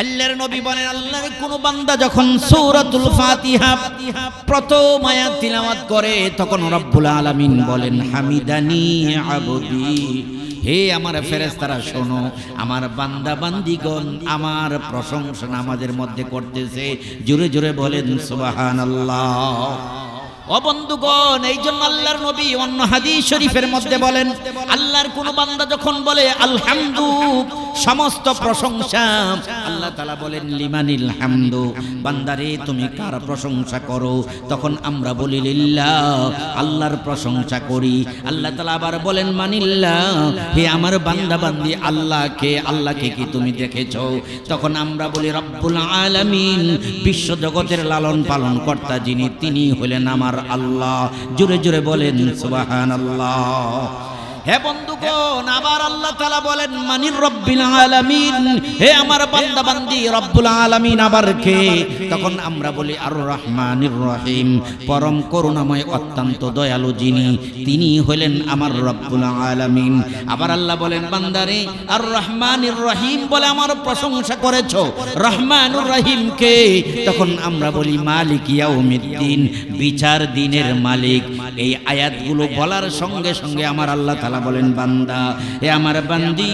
আল্লাহর নবী বলেন, আল্লাহর কোন বান্দা যখন সূরাতুল ফাতিহা প্রথম আয়াত তিলাওয়াত করে তখন রব্বুল আলামিন বলেন, হামিদানি আবদি, হে আমার ফেরেশতারা শোনো, আমার বান্দা বান্দিগণ আমার প্রশংসা আমাদের মধ্যে করতেছে। জোরে জোরে বলেন সুবহানাল্লাহ। ও বন্ধুগণ, এই জন্য আল্লাহর নবী অন্য হাদিস শরীফের মধ্যে বলেন, আল্লাহর কোন বান্দা যখন বলে আলহামদু, সমস্ত প্রশংসা, আল্লাহ তাআলা বলেন লিমানিল হামদু, বান্দারে তুমি কার প্রশংসা করো? তখন আমরা বলি লিল্লাহ, আল্লাহর প্রশংসা করি। আল্লাহ তাআলা আবার বলেন মানিল্লাহ, হে আমার বান্দা বান্দি আল্লাহকে কি তুমি দেখেছো? তখন আমরা বলি রব্বুল আলামিন, বিশ্ব জগতের লালন পালন কর্তা যিনি, তিনি হলেন আমার আল্লাহ। জোরে জোরে বলেন সুবহানাল্লাহ। হে বন্ধুগণ, আবার আল্লাহ তাআলা বলেন মানির রব্বিল আলামিন, হে আমার বান্দা বান্দি রব্বুল আলামিন আবার কে? তখন আমরা বলি আর রহমানির রহিম, পরম করুণাময় অত্যন্ত দয়ালু যিনি, তিনি হলেন আমার রব্বুল আলামিন। আবার আল্লাহ বলেন বান্দারে আর রহমানির রহিম বলে আমার প্রশংসা করেছো, রহমানুর রহিম কে? তখন আমরা বলি মালিক ইয়াউমিদ্দিন, বিচার দিনের মালিক। এই আয়াতগুলো বলার সঙ্গে সঙ্গে আমার আল্লাহ তাআলা বলেন বান্দা, হে আমার বান্দি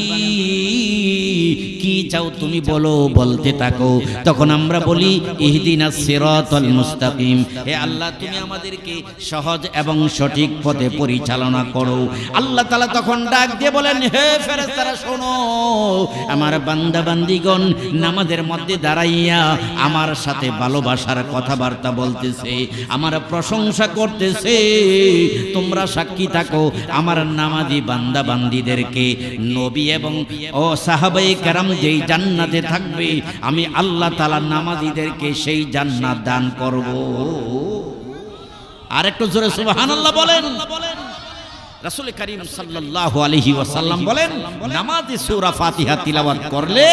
কি চাও তুমি বলো, বলতে থাকো। তখন আমরা বলি ইহদিনাস সিরাতাল মুস্তাকিম, হে আল্লাহ তুমি আমাদেরকে সহজ এবং সঠিক পথে পরিচালনা করো। আল্লাহ তাআলা তখন ডাক দিয়ে বলেন, হে ফেরেশতারা শোনো, আমার বান্দা বান্দিগণ নামাজের মধ্যে দাঁড়াইয়া আমার সাথে ভালোবাসার কথাবার্তা বলতেছে, আমার প্রশংসা করতেছে। তোমরা সাক্ষী থাকো, আমার নামাজি বান্দা বান্দিদেরকে নবী এবং ও সাহাবায়ে কেরাম যেই জান্নাতে থাকবে, আমি আল্লাহ তাআলা নামাজীদেরকে সেই জান্নাত দান করব। আর একটু জোরে সুবহানাল্লাহ বলেন। রাসূল করিম সাল্লাল্লাহু আলাইহি ওয়াসাল্লাম বলেন, নামাজে সূরা ফাতিহা তিলাওয়াত করলে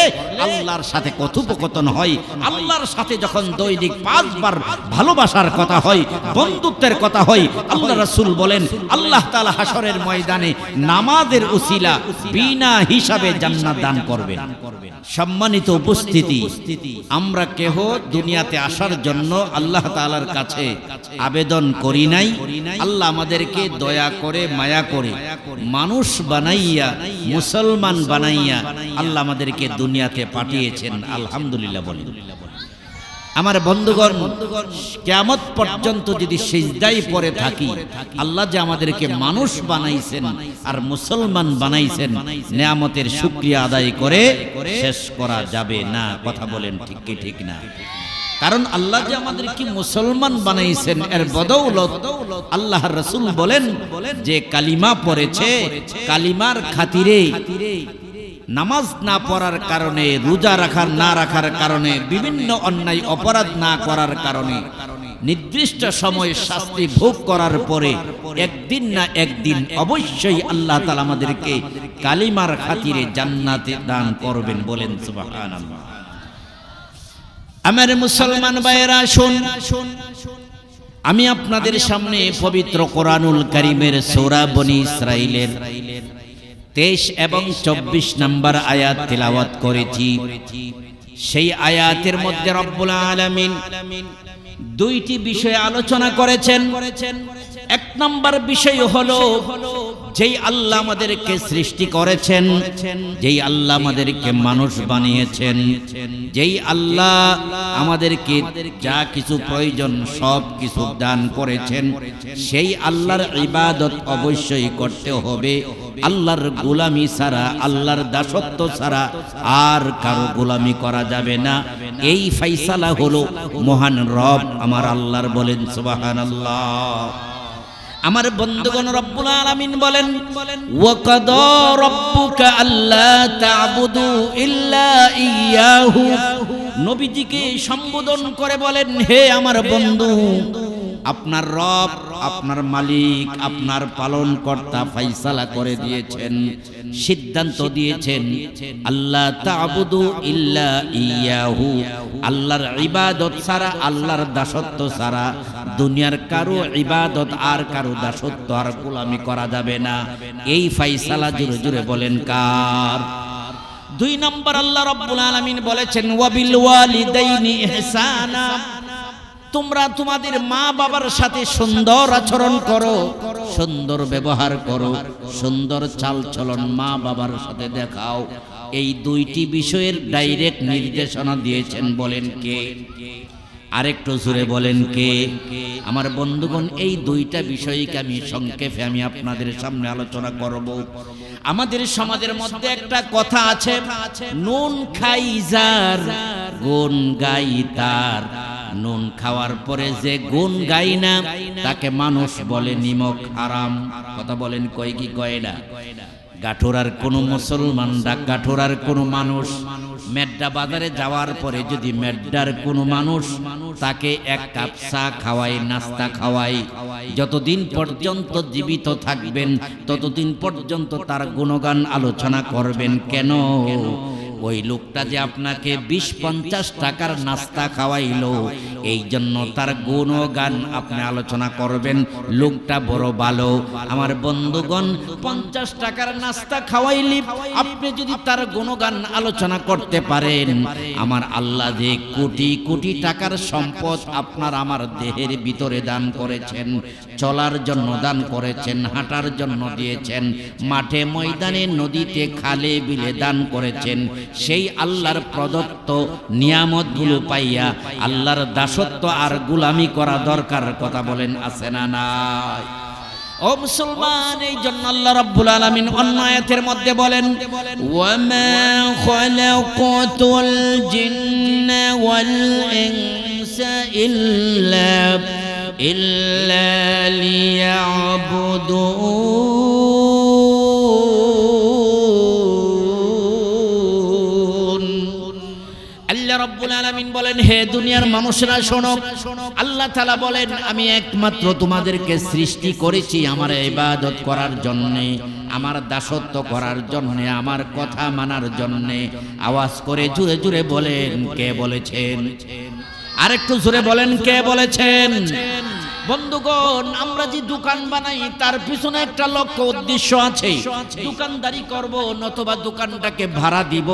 আল্লাহর সাথে কথোপকথন হয়। আল্লাহর সাথে যখন দৈনিক 5 বার ভালোবাসার কথা হয়, বন্ধুত্বের কথা হয়, আল্লাহ রাসূল বলেন আল্লাহ তাআলা হাশরের ময়দানে নামাজের উসিলা বিনা হিসাবে জান্নাত দান করবেন। সম্মানিত উপস্থিতি, আমরা কেহ দুনিয়াতে আসার জন্য আল্লাহ তাআলার কাছে আবেদন করি নাই। আল্লাহ আমাদেরকে দয়া করে মায়া করে মানুষ বানাইয়া, মুসলমান বানাইয়া আল্লাহ আমাদেরকে দুনিয়াতে পাঠিয়েছেন। আলহামদুলিল্লাহ বলেন। আমার বন্ধুগণ, কিয়ামত পর্যন্ত যদি সিজদায় পড়ে থাকি, আল্লাহ যে আমাদেরকে মানুষ বানাইছেন আর মুসলমান বানাইছেন, নিয়ামতের শুকরিয়া আদায় করে শেষ করা যাবে না। কথা বলেন ঠিক কি ঠিক না? কারণ আল্লাহ যে আমাদেরকে মুসলমান বানাইছেন, এর বদৌলত আল্লাহর রাসূল বলেন যে কালিমা পড়েছে, কালিমার খাতিরে নামাজ না পড়ার কারণে, রোজা না রাখার কারণে, বিভিন্ন অন্যায় অপরাধ না করার কারণে নির্দিষ্ট সময় শাস্তি ভোগ করার পরে একদিন না একদিন অবশ্যই আল্লাহ তাআলা আমাদেরকে কালিমার খাতিরে জান্নাতে দান করবেন। বলেন সুবহানাল্লাহ। আমার মুসলমান ভাইয়েরা শুন, আমি আপনাদের সামনে পবিত্র কোরআনুল কারীমের সূরা বনী ইসরাঈলের 23 এবং 24 নম্বর আয়াত তিলাওয়াত করেছি। সেই আয়াতের মধ্যে রব্বুল আলামিন দুইটি বিষয় আলোচনা করেছেন। এক নম্বর বিষয় হলো যেই আল্লাহ আমাদেরকে সৃষ্টি করেছেন, যেই আল্লাহ আমাদেরকে মানুষ বানিয়েছেন, যেই আল্লাহ আমাদেরকে যা কিছু প্রয়োজন সব কিছু দান করেছেন, সেই আল্লাহর ইবাদত অবশ্যই করতে হবে। আল্লাহর গোলামি ছাড়া, আল্লাহর দাসত্ব ছাড়া আর কারো গোলামি করা যাবে না। এই ফায়সালা হলো মহান রব আমার আল্লাহর। বলেন সুবহানাল্লাহ। আমার বন্ধুগণ, রব্বুল আলামিন বলেন ওয়াকাদা রাব্বুকা আল্লা তা'বুদু ইল্লা ইয়াহু। নবীজিকে সম্বোধন করে বলেন, হে আমার বন্ধু, আপনার রব, আপনার মালিক, আপনার পালনকর্তা ফায়সালা করে দিয়েছেন, সিদ্ধান্ত দিয়েছেন আল্লাহ তা'বুদু ইল্লা ইয়াহু, আল্লাহর ইবাদত ছাড়া, আল্লাহর দাসত্ব ছাড়া দুনিয়ার কারো ইবাদত আর কারো দাসত্ব আর গোলামি করা যাবে না। এই ফায়সালা জোরে জোরে বলেন কার? দুই নম্বর আল্লাহ রাব্বুল আলামিন বলেছেন ওয়াবিল ওয়ালিদাইনি ইহসানা, তোমরা তোমাদের মা বাবার সাথে সুন্দর আচরণ করো, সুন্দর ব্যবহার করো, সুন্দর চালচলন মা বাবার সাথে দেখাও। এই দুইটি বিষয়ের ডাইরেক্ট নির্দেশনা দিয়েছেন, বলেন কে? আরেকটু জোরে বলেন কে? আমার বন্ধুগণ, এই দুইটা বিষয়কে আমি সংক্ষেপে আমি আপনাদের সামনে আলোচনা করব। আমাদের সমাজের মধ্যে একটা কথা আছে, নুন খাই যার গুণ গাই তার। নুন খাওয়ার পরে যে গুণ গাই না তাকে মানুষ বলে নিমক হারাম। কথা বলেন কয় কি কয় না? গাঠোরার কোনো মুসলমান, গাঠোরার কোনো মানুষ মেড্ডা বাজারে যাওয়ার পরে যদি মেড্ডার কোনো মানুষ তাকে এক কাপ চা খাওয়াই, নাস্তা খাওয়াই, যতদিন পর্যন্ত জীবিত থাকবেন ততদিন পর্যন্ত তার গুণগান আলোচনা করবেন। কেন? ওই লোকটা যে আপনাকে 20-50 টাকার নাস্তা খাওয়াইলো, এই জন্য তার গুণগান আপনি আলোচনা করবেন, লোকটা বড় ভালো। আমার বন্ধুগণ, 50 টাকার নাস্তা খাওয়াইলি আপনি যদি তার গুণগান আলোচনা করতে পারেন, আমার আল্লাহ যে কোটি কোটি টাকার সম্পদ আপনার আমার দেহের ভিতরে দান করেছেন, চলার জন্য দান করেছেন, হাঁটার জন্য দিয়েছেন, মাঠে ময়দানে নদীতে খালে বিলে দান করেছেন, সেই আল্লাহর প্রদত্ত নিয়ামতগুলো পাইয়া আল্লাহর দাসত্ব আর গোলামি করা দরকার। কথা বলেন আছে না নাই? ও মুসলমান, এই জন্য আল্লাহ রাব্বুল আলামিন অন্য আয়াতের মধ্যে বলেন ওয়ামা খালাকাতুল জিন্না ওয়াল ইনসা ইল্লা লিয়াবুদুন। আল্লাহ রাব্বুল আলামিন বলেন, হে দুনিয়ার মানুষরা শোনো, আল্লাহ তাআলা বলেন আমি একমাত্র তোমাদেরকে সৃষ্টি করেছি আমার ইবাদত করার জন্য, আমার দাসত্ব করার জন্য, আমার কথা মানার জন্য। আওয়াজ করে জোরে জোরে বলেন কে বলেছেন? আরেকটু জোরে বলেন কে বলেছেন? বন্ধুগণ, আমরা যে দোকান বানাই তার পিছনে একটা লক্ষ্য উদ্দেশ্য আছে। দোকানদারি করব নতুবা দোকানটাকে ভাড়া দিব,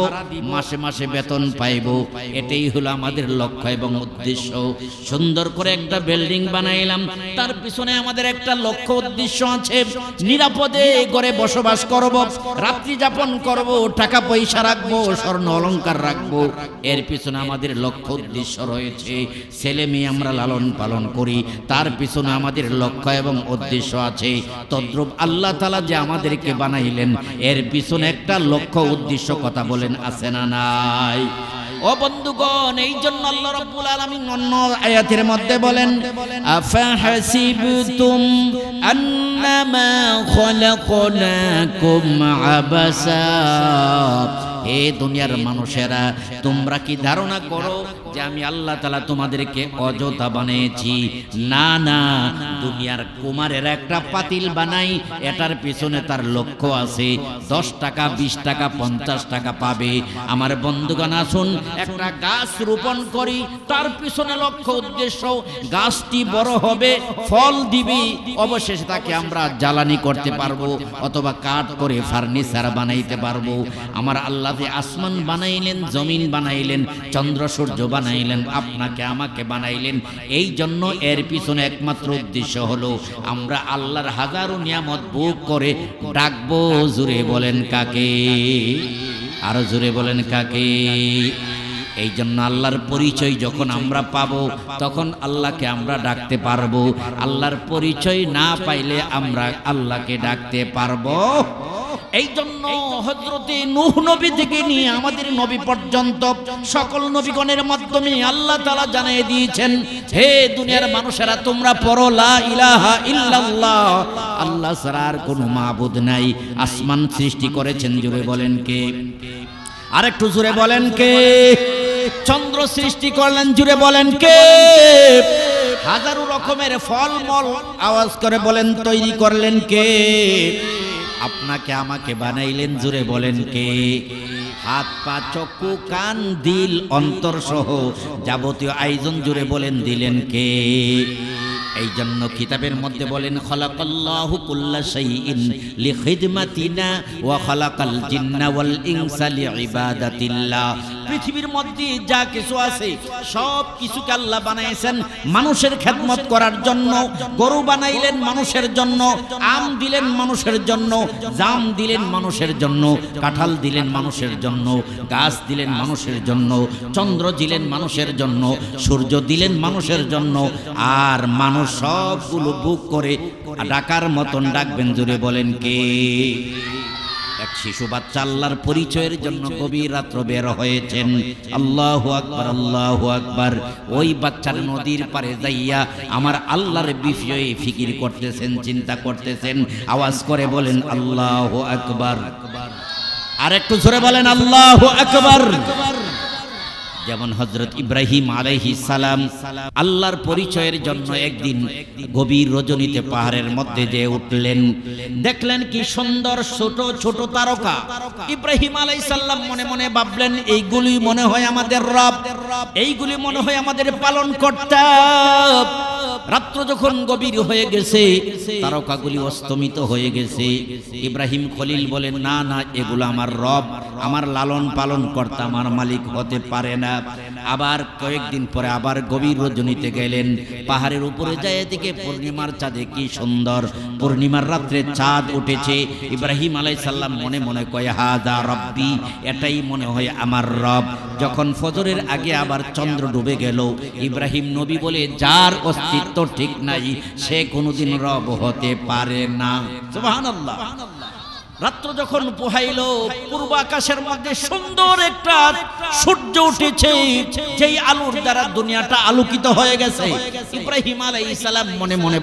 মাসে মাসে বেতন পাইব, এটাই হলো আমাদের লক্ষ্য এবং উদ্দেশ্য। সুন্দর করে একটা বিল্ডিং বানাইলাম, তার পিছনে আমাদের একটা লক্ষ্য উদ্দেশ্য আছে। নিরাপদে ঘরে বসবাস করব, রাত্রি যাপন করব, টাকা পয়সা রাখবো, স্বর্ণ অলংকার রাখবো, এর পিছনে আমাদের লক্ষ্য উদ্দেশ্য রয়েছে। ছেলে মেয়ে আমরা লালন পালন করি, তার পিছনে আমাদের লক্ষ্য এবং উদ্দেশ্য আছে। তদ্রূপ আল্লাহ তাআলা যে আমাদেরকে বানাইলেন এর পিছনে একটা লক্ষ্য উদ্দেশ্য, কথা বলেন আছে না নাই? ও বন্ধুগণ, এই জন্য আল্লাহ রাব্বুল আলামিন অন্য আয়াতের মধ্যে বলেন আফাহাসিবতুম আন্নামা খালাকনাকুম আবাসা। হে দুনিয়ার মানুষেরা, তোমরা কি ধারণা করো যে আমি আল্লাহ তাআলা তোমাদেরকে অযথা বানিয়েছি? না না, দুনিয়ার কুমারেরা একটা পাতিল বানাই, এটার পিছনে তার লক্ষ্য আছে, 10 টাকা 20 টাকা 50 টাকা পাবে। আমার বন্ধুগণ আসুন, একটা গাছ রোপণ করি, তার পিছনে লক্ষ্য উদ্দেশ্য গাছটি বড় হবে, ফল দিবে, অবশেষে তাকে আমরা জ্বালানি করতে পারবো অথবা কাঠ করে ফার্নিচার বানাইতে পারবো। আমার আল্লাহ যে আসমান বানাইলেন, জমিন বানাইলেন, চন্দ্র সূর্য বানাইলেন, আপনাকে আমাকে বানাইলেন, এই জন্য এর পিছনে একমাত্র উদ্দেশ্য হলো আমরা আল্লাহর হাজারো নিয়ামত ভোগ করে ডাকবো। জোরে বলেন কাকে? আরো জোরে বলেন কাকে? এই জন্য আল্লাহর পরিচয় যখন আমরা পাবো তখন আল্লাহকে আমরা ডাকতে পারবো। আল্লাহর পরিচয় না পাইলে আমরা আল্লাহকে ডাকতে পারবো? এই জন্য হযরতে নূহ নবী থেকে নিয়ে আমাদের নবী পর্যন্ত সকল নবীগণের মাধ্যমে আল্লাহ তাআলা জানিয়ে দিয়েছেন, হে দুনিয়ার মানুষেরা, তোমরা পড়ো লা ইলাহা ইল্লাল্লাহ, আল্লাহ ছাড়া আর কোনো মাবুদ নাই। আসমান সৃষ্টি করেছেন, জোরে বলেন কে? আরেকটু জোরে বলেন কে? চন্দ্র সৃষ্টি করলেন, জোরে বলেন কে? হাজারো রকমের ফলমূল, আওয়াজ করে বলেন, তৈরি করলেন কে? আপনাকে আমাকে বানাইলেন, জোরে বলেন কে? হাত পা চক্ষু কান দিল অন্তর সহ যাবতীয় আয়োজন, জোরে বলেন, দিলেন কে? এই জন্য কিতাবের মধ্যে বলেন খালাকাল্লাহু কুল্লা শাইইন লিখিদমাতিনা ওয়া খালাকাল জিন্না ওয়াল ইনসা লিইবাদাতিল্লাহ। পৃথিবীর মধ্যে যা কিছু আছে সব কিছুকে আল্লাহ বানাইছেন মানুষের খেদমত করার জন্য। গরু বানাইলেন মানুষের জন্য, আম দিলেন মানুষের জন্য, জাম দিলেন মানুষের জন্য, কাঁঠাল দিলেন মানুষের জন্য, গাছ দিলেন মানুষের জন্য, চন্দ্র দিলেন মানুষের জন্য, সূর্য দিলেন মানুষের জন্য। আর মানুষ সবগুলো বুক করে ডাকার মতন ডাকবেন, জোরে বলেন কে? এক শিশু বাচ্চা আল্লাহর পরিচয়ের জন্য গভীর রাত্র বের হয়েছেন। আল্লাহু আকবার, আল্লাহু আকবার। ওই বাচ্চার নদীর পারে যাইয়া আমার আল্লাহর বিষয়ে ফিকির করতেছেন, চিন্তা করতেছেন। আওয়াজ করে বলেন আল্লাহু আকবার। আর একটু জোরে বলেন আল্লাহু আকবার। যেমন হযরত ইব্রাহিম আলাইহিস সালাম আল্লাহর পরিচয়ের জন্য একদিন গভীর রজনীতে পাহাড়ের মধ্যে যে উঠলেন, দেখলেন কি সুন্দর ছোট ছোট তারকা। ইব্রাহিম আলাইহিস সালাম মনে মনে ভাবলেন, এইগুলি মনে হয় আমাদের রব, এইগুলি মনে হয় আমাদের পালনকর্তা। রাত্র যখন গভীর হয়ে গেছে, তারকাগুলি অস্তমিত হয়ে গেছে, ইব্রাহিম খলিল বলেন, না না, এগুলো আমার রব, আমার লালন পালন কর্তা, আমার মালিক হতে পারে না। আবার কয়েকদিন পরে আবার গভীর রজনীতে গেলেন, পাহাড়ের উপরে যায় দিকে পূর্ণিমার চাঁদে কি সুন্দর, পূর্ণিমার রাত্রে চাঁদ উঠেছে। ইব্রাহিম আলাইহিস সালাম মনে মনে কয়, হাযা রব্বি, এটাই মনে হয় আমার রব। যখন ফজরের আগে আবার চন্দ্র ডুবে গেল, ইব্রাহিম নবী বলে, যার অস্তিত্ব ঠিক নাই সে কোনোদিন রব হতে পারে না। সুবহানাল্লাহ। রাত্র যখন পোহাইল, পূর্ব আকাশের মধ্যে সুন্দর একটা সূর্য উঠেছে, যেই আলোর দ্বারা দুনিয়াটা আলোকিত হয়ে গেছে। ইব্রাহিম আলাইহিস সালাম মনে মনে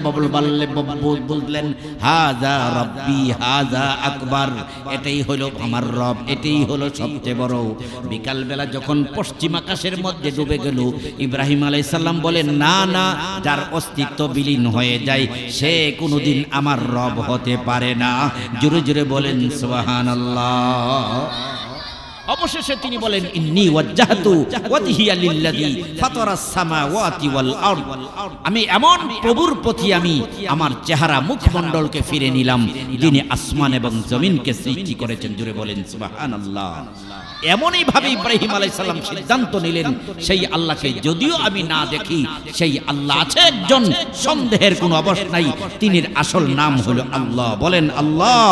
বললেন, হাযা রব্বি হাযা আকবার, এটাই হলো আমার রব, এটাই হলো সবচেয়ে বড়। বিকাল বেলা যখন পশ্চিম আকাশের মধ্যে ডুবে গেল, ইব্রাহিম আলাইহিস সালাম বলেন, না না, যার অস্তিত্ব বিলীন হয়ে যায় সে কোনোদিন আমার রব হতে পারে না। জোরে জোরে বলেন সুবহানাল্লাহ। অবশেষে তিনি বলেন, ইন্নী ওয়াজ্জাহতু ওয়াজহিয়া লিল্লাযী ফাতারাস সামাওয়াতি ওয়াল আরদ, আমি এমন প্রভুর প্রতি আমি আমার চেহারা মুখমণ্ডলকে ফিরে নিলাম যিনি আসমান এবং জমিনকে সৃষ্টি করেছেন। জুড়ে বলেন সুবহানাল্লাহ। এমনই ভাবে ইব্রাহিম আলাইহিস সালাম সিদ্ধান্ত নিলেন, সেই আল্লাহকে যদিও আমি না দেখি, সেই আল্লাহ আছে একজন, সন্দেহের কোনো অবস্থা নাই। তিনির আসল নাম হলো আল্লাহ। বলেন আল্লাহ।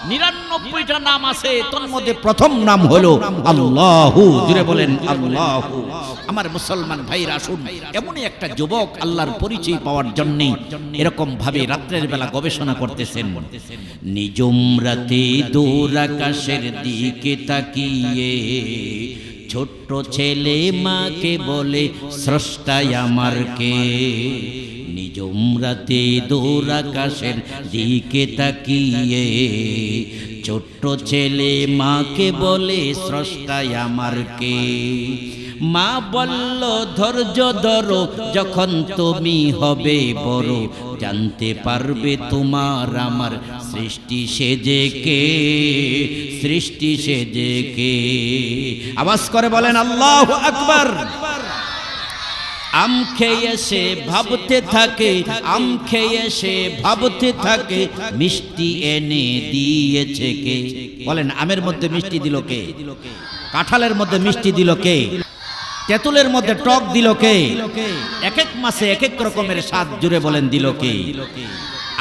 99টা নাম আছে, তার মধ্যে প্রথম নাম হলো আল্লাহু। জুড়ে বলেন আল্লাহু। আমার মুসলমান ভাইরা, আসুন, এমনই একটা যুবক আল্লাহর পরিচয় পাওয়ার জন্য এরকম ভাবে রাত্রের বেলা গবেষণা করতেছেন। নিজুম রাতে দূর আকাশের দিকে তাকিয়ে ছোট্ট ছেলে মাকে বলে, স্রষ্টাই আমার কে। নিজুম রাতে দূর আকাশের দিকে তাকিয়ে ছোট্ট ছেলে মাকে বলে, স্রষ্টাই আমার কে। মা বলল, ধৈর্য ধরো, যখন তুমি হবে বড় জানতে পারবে তোমার আমার সৃষ্টি সেজে কে, সৃষ্টি সেজে কে। আওয়াজ করে বলেন আল্লাহু আকবার। আম খেয়ে সে ভাবতে থাকে, আম খেয়ে সে ভাবতে থাকে, মিষ্টি এনে দিয়েছে কে। বলেন, আমের মধ্যে মিষ্টি দিল কে? কাঁঠালের মধ্যে মিষ্টি দিল কে? তেঁতুলের মধ্যে টক দিল কে? এক এক মাসে এক এক রকমের স্বাদ, জুড়ে বলেন দিল কে?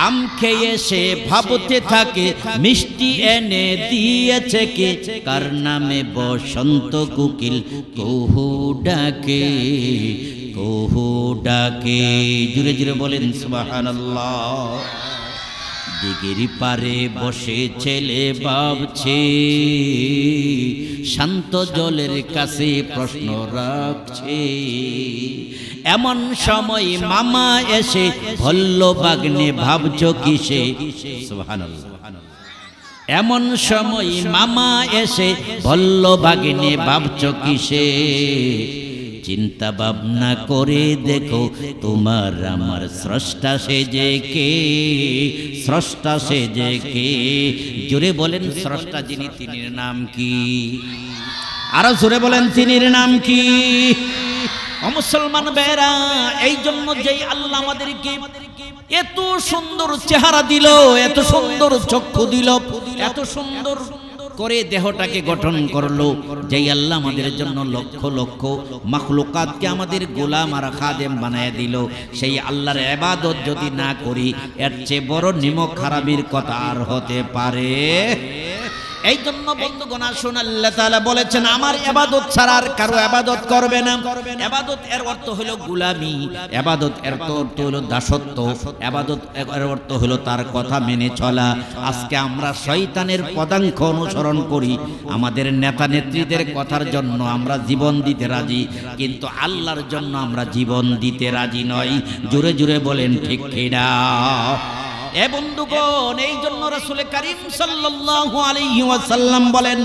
আম খেয়ে সে ভাবতে থাকে, মিষ্টি এনে দিয়েছে কে। কার নামে বসন্ত কোকিল কুহু ডাকে, কুহু ডাকে। জুড়ে জুড়ে বলেন সুবহানাল্লাহ। দিগির পারে বসে ছেলে ভাবছে, শান্ত জলের কাছে প্রশ্ন রাখছে। এমন সময় মামা এসে বলল, বাগ্নে ভাবছো কিসে? সুবহানাল্লাহ। এমন সময় মামা এসে বলল, বাগ্নে ভাবছো কিসে? চিন্তা ভাবনা করে দেখো, তোমার আমার স্রষ্টা সেজে কে, স্রষ্টা সেজে কে। জোরে বলেন স্রষ্টা যিনি, তিনির নাম কি? আরো জোরে বলেন, তিনির নাম কি? মুসলমান ভাইরা, এই জন্য যেই আল্লাহ আমাদেরকে এত সুন্দর চেহারা দিল, এত সুন্দর চক্ষু দিল, এত সুন্দর করে দেহটাকে গঠন করলো, যেই আল্লাহ আমাদের জন্য লক্ষ লক্ষ মাখলুকাতকে আমাদের গোলাম আর খাদেম বানায় দিল, সেই আল্লাহর ইবাদত যদি না করি এর চেয়ে বড় নিমক খারাপির কথা আর হতে পারে? এই জন্য বন্ধুগণ আসুন, আল্লাহ তাআলা বলেছেন আমার ইবাদত ছাড়া আর কারো ইবাদত করবে না। ইবাদত এর অর্থ হলো গোলামি, ইবাদত এর অর্থ হলো দাসত্ব, ইবাদত এর অর্থ হলো তার কথা মেনে চলা। আজকে আমরা শয়তানের পদাঙ্ক অনুসরণ করি, আমাদের নেতা নেত্রীদের কথার জন্য আমরা জীবন দিতে রাজি, কিন্তু আল্লাহর জন্য আমরা জীবন দিতে রাজি নই। জোরে জোরে বলেন ঠিক কিনা? এ বন্ধুগণ, এই জন্য রাসূল করিম সাল্লাল্লাহু আলাইহি ওয়াসাল্লাম বলেন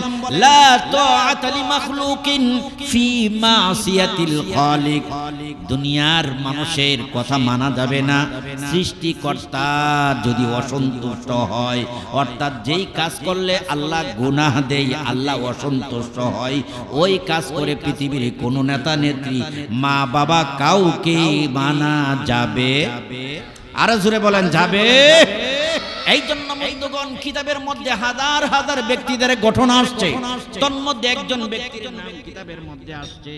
লা তাআতা লিমাখলুকিন ফি মাসিয়াতিল খালিক। দুনিয়ার মানুষের কথা মানা যাবে না সৃষ্টিকর্তা যদি অসন্তুষ্ট হয়, অর্থাৎ যেই কাজ করলে আল্লাহ গুনাহ দেয়, আল্লাহ অসন্তুষ্ট হয়, ওই কাজ করে পৃথিবীর কোনো নেতা নেত্রী মা বাবা কাউকে মানা যাবে? আরো জোরে বলেন যাবে? এই জন্য বন্ধুগণ কিতাবের মধ্যে হাজার হাজার ব্যক্তিদের গঠন আসছে, তন্মধ্যে একজন ব্যক্তির নাম কিতাবের মধ্যে আসছে,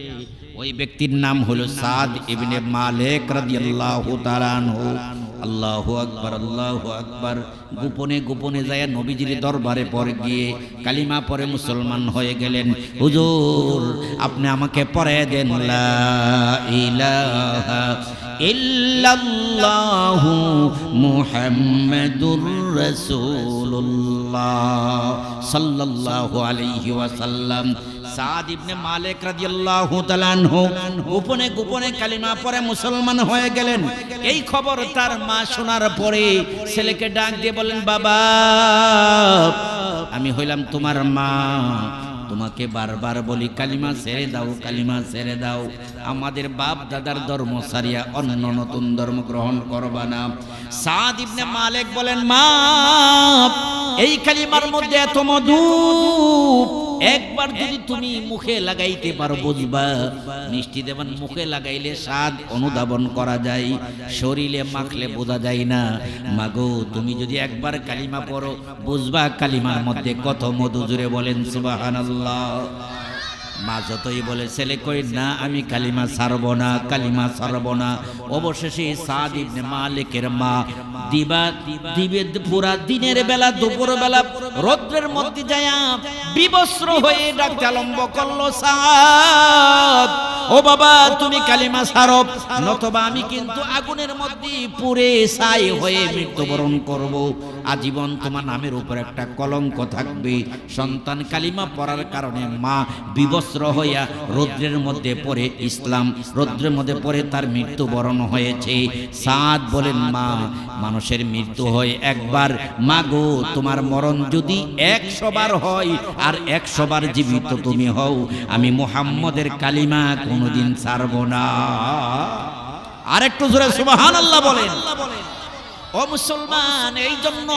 ওই ব্যক্তির নাম হলো সাদ ইবনে মালিক রাদিয়াল্লাহু তাআলা আনহু। আল্লাহু আকবার, আল্লাহু আকবার। গোপনে গোপনে যায় নবীজির দরবারে পরে গিয়ে কালিমা পরে মুসলমান হয়ে গেলেন। হুজুর আপনি আমাকে পড়ায় দেন লা ইলাহা ইল্লাল্লাহু মুহাম্মাদুর রাসূলুল্লাহ সাল্লাল্লাহু আলাইহি ওয়াসাল্লাম। সাদ ইবনে মালিক রাদিয়াল্লাহু তাআলা আনহু গোপনে গোপনে কালিমা পড়ে মুসলমান হয়ে গেলেন। এই খবর তার মা শোনার পরে ছেলেকে ডাক দিয়ে বলেন, বাবা আমি হইলাম তোমার মা, তোমাকে বারবার বলি কালিমা ছেড়ে দাও, কালিমা ছেড়ে দাও, আমাদের বাপ দাদার ধর্ম ছাড়িয়া অন্য নতুন ধর্ম গ্রহণ করবা না। সাদ ইবনে মালিক বলেন, মা এই কালিমার মধ্যে এত মধু, একবার যদি তুমি মুখে লাগাইতে পারো বুঝবা। মিষ্টি দেবান মুখে লাগাইলে স্বাদ অনুধাবন করা যায়, শরীরে মাখলে বোঝা যায় না। মাগো তুমি যদি একবার কালিমা পড়ো বুঝবা কালিমার মধ্যে কত মধু। জুড়ে বলেন সুবহানাল্লাহ। মা যতই বলে ছেলে কই না আমি কালিমা ছাড়ব না, কালিমা ছাড়ব না। অবশেষে সাদ ইবনে মালিকের মা দিবে পুরা দিনের বেলা দুপুর বেলা রৌদ্রের মধ্যে যায় বিবস্ত্র হয়ে ডাকতে আরম্ভ করলো, সাদ ও বাবা তুমি কালিমা ছাড়ো, নতবা আমি কিন্তু আগুনের মধ্যে পুড়ে ছাই হয়ে মৃত্যুবরণ করব। আজীবন তোমার নামের উপর একটা কলঙ্ক থাকবে। সন্তান কালিমা পড়ার কারণে মা বিবস্ত্র হইয়া রৌদ্রের মধ্যে পড়ে ইসলাম রৌদ্রের মধ্যে পড়ে তার মৃত্যুবরণ হয়েছে। সাদ বলেন, মা মানুষের মৃত্যু হয় একবার, মা গো তোমার মরণ যদি 100 বার হয় আর 100 বার জীবিত তুমি হও, আমি মুহাম্মদের কালিমা কোনোদিন ছাড়ব না। আর একটু জোরে সুবহানাল্লাহ বলেন। ও মুসলমান, এই জন্য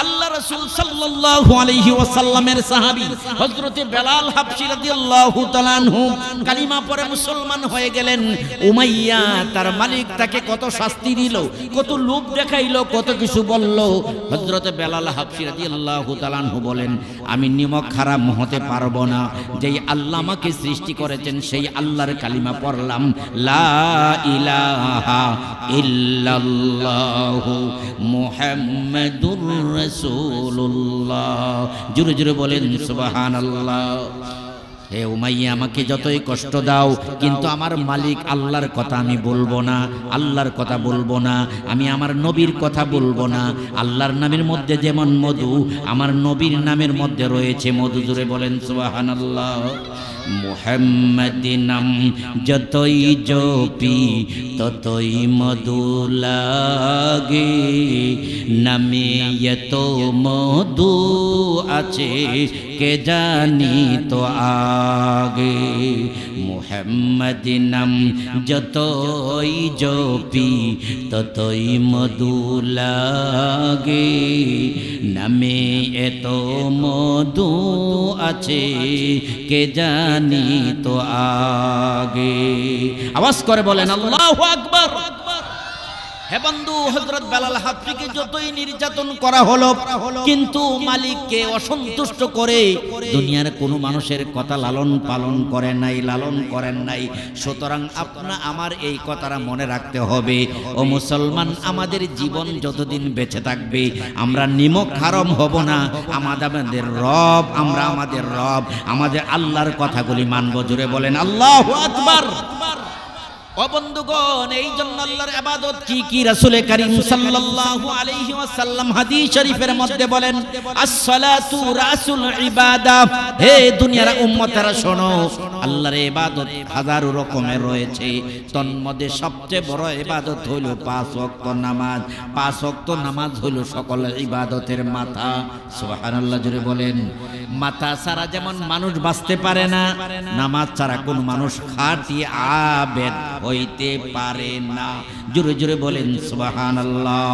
আল্লাহ রাসূল সাল্লাল্লাহু আলাইহি ওয়াসাল্লামের সাহাবী হযরত বেলাল হাবশী রাদিয়াল্লাহু তাআলা আনহু কালিমা পড়ে মুসলমান হয়ে গেলেন। উমাইয়া তার মালিক তাকে কত শাস্তি দিল, কত লোভ দেখাইলো, কত কিছু বলল। হযরত বেলাল হাবশী রাদিয়াল্লাহু তাআলা আনহু বলেন, আমি নিমক হারাম হতে পারবো না। যেই আল্লাহ আমাকে সৃষ্টি করেছেন সেই আল্লাহর কালিমা পড়লাম, লা ইলাহা ইল্লাল্লাহু মুহাম্মাদুর রাসূলুল্লাহ। জোরে জোরে বলেন সুবহানাল্লাহ। হে উমাইয়া আমাকে যতই কষ্ট দাও, কিন্তু আমার মালিক আল্লাহর কথা আমি বলবো না, আল্লাহর কথা বলবো না, আমি আমার নবীর কথা বলবো না। আল্লাহর নামের মধ্যে যেমন মধু, আমার নবীর নামের মধ্যে রয়েছে মধু। জোরে বলেন সুবহানাল্লাহ। মুহাম্মাদির নাম যতই জপি ততই মধু লাগে, নামে এত মধু আছে কে জানি তো আগে। মুহাম্মদ নাম যতই জপি ততই মধু লাগে, নামে এত মধু আছে কে জানি তো আগে। আওয়াজ করে বলেন আল্লাহু আকবার। হে বন্ধু, হযরত বেলাল হাবশীকে যতই নির্যাতন করা হলো, কিন্তু মালিককে অসন্তুষ্ট করে দুনিয়ার কোনো মানুষের কথা লালন পালন করেন নাই, লালন করেন নাই। সুতরাং আপনা আমার এই কথাটা মনে রাখতে হবে, ও মুসলমান, আমাদের জীবন যতদিন বেঁচে থাকবে আমরা নিমক হারাম হব না। আমাদের রব, আমরা আমাদের রব, আমাদের আল্লাহর কথাগুলি মানব। জুড়ে বলেন আল্লাহু আকবার। ও বন্ধুগণ, এই জন্য আল্লাহর ইবাদত কি কি রাসূল করিম সাল্লাল্লাহু আলাইহি ওয়াসাল্লাম হাদিস শরীফের মধ্যে বলেন, আস-সালাতু রাসুল ইবাদাহ। হে দুনিয়ার উম্মতেরা শোনো, আল্লাহর ইবাদত হাজারো রকমের রয়েছে, তন্মধ্যে সবচেয়ে বড় ইবাদত হইল 5 ওয়াক্ত নামাজ। 5 ওয়াক্ত নামাজ হইল সকল ইবাদতের মাথা। সুবহানাল্লাহ, জোরে বলেন। মাথা ছাড়া যেমন মানুষ বাঁচতে পারে না, নামাজ ছাড়া কোন মানুষ খাঁটি আবেদ হইতে পারে না। জোরে জোরে বলেন সুবহানাল্লাহ।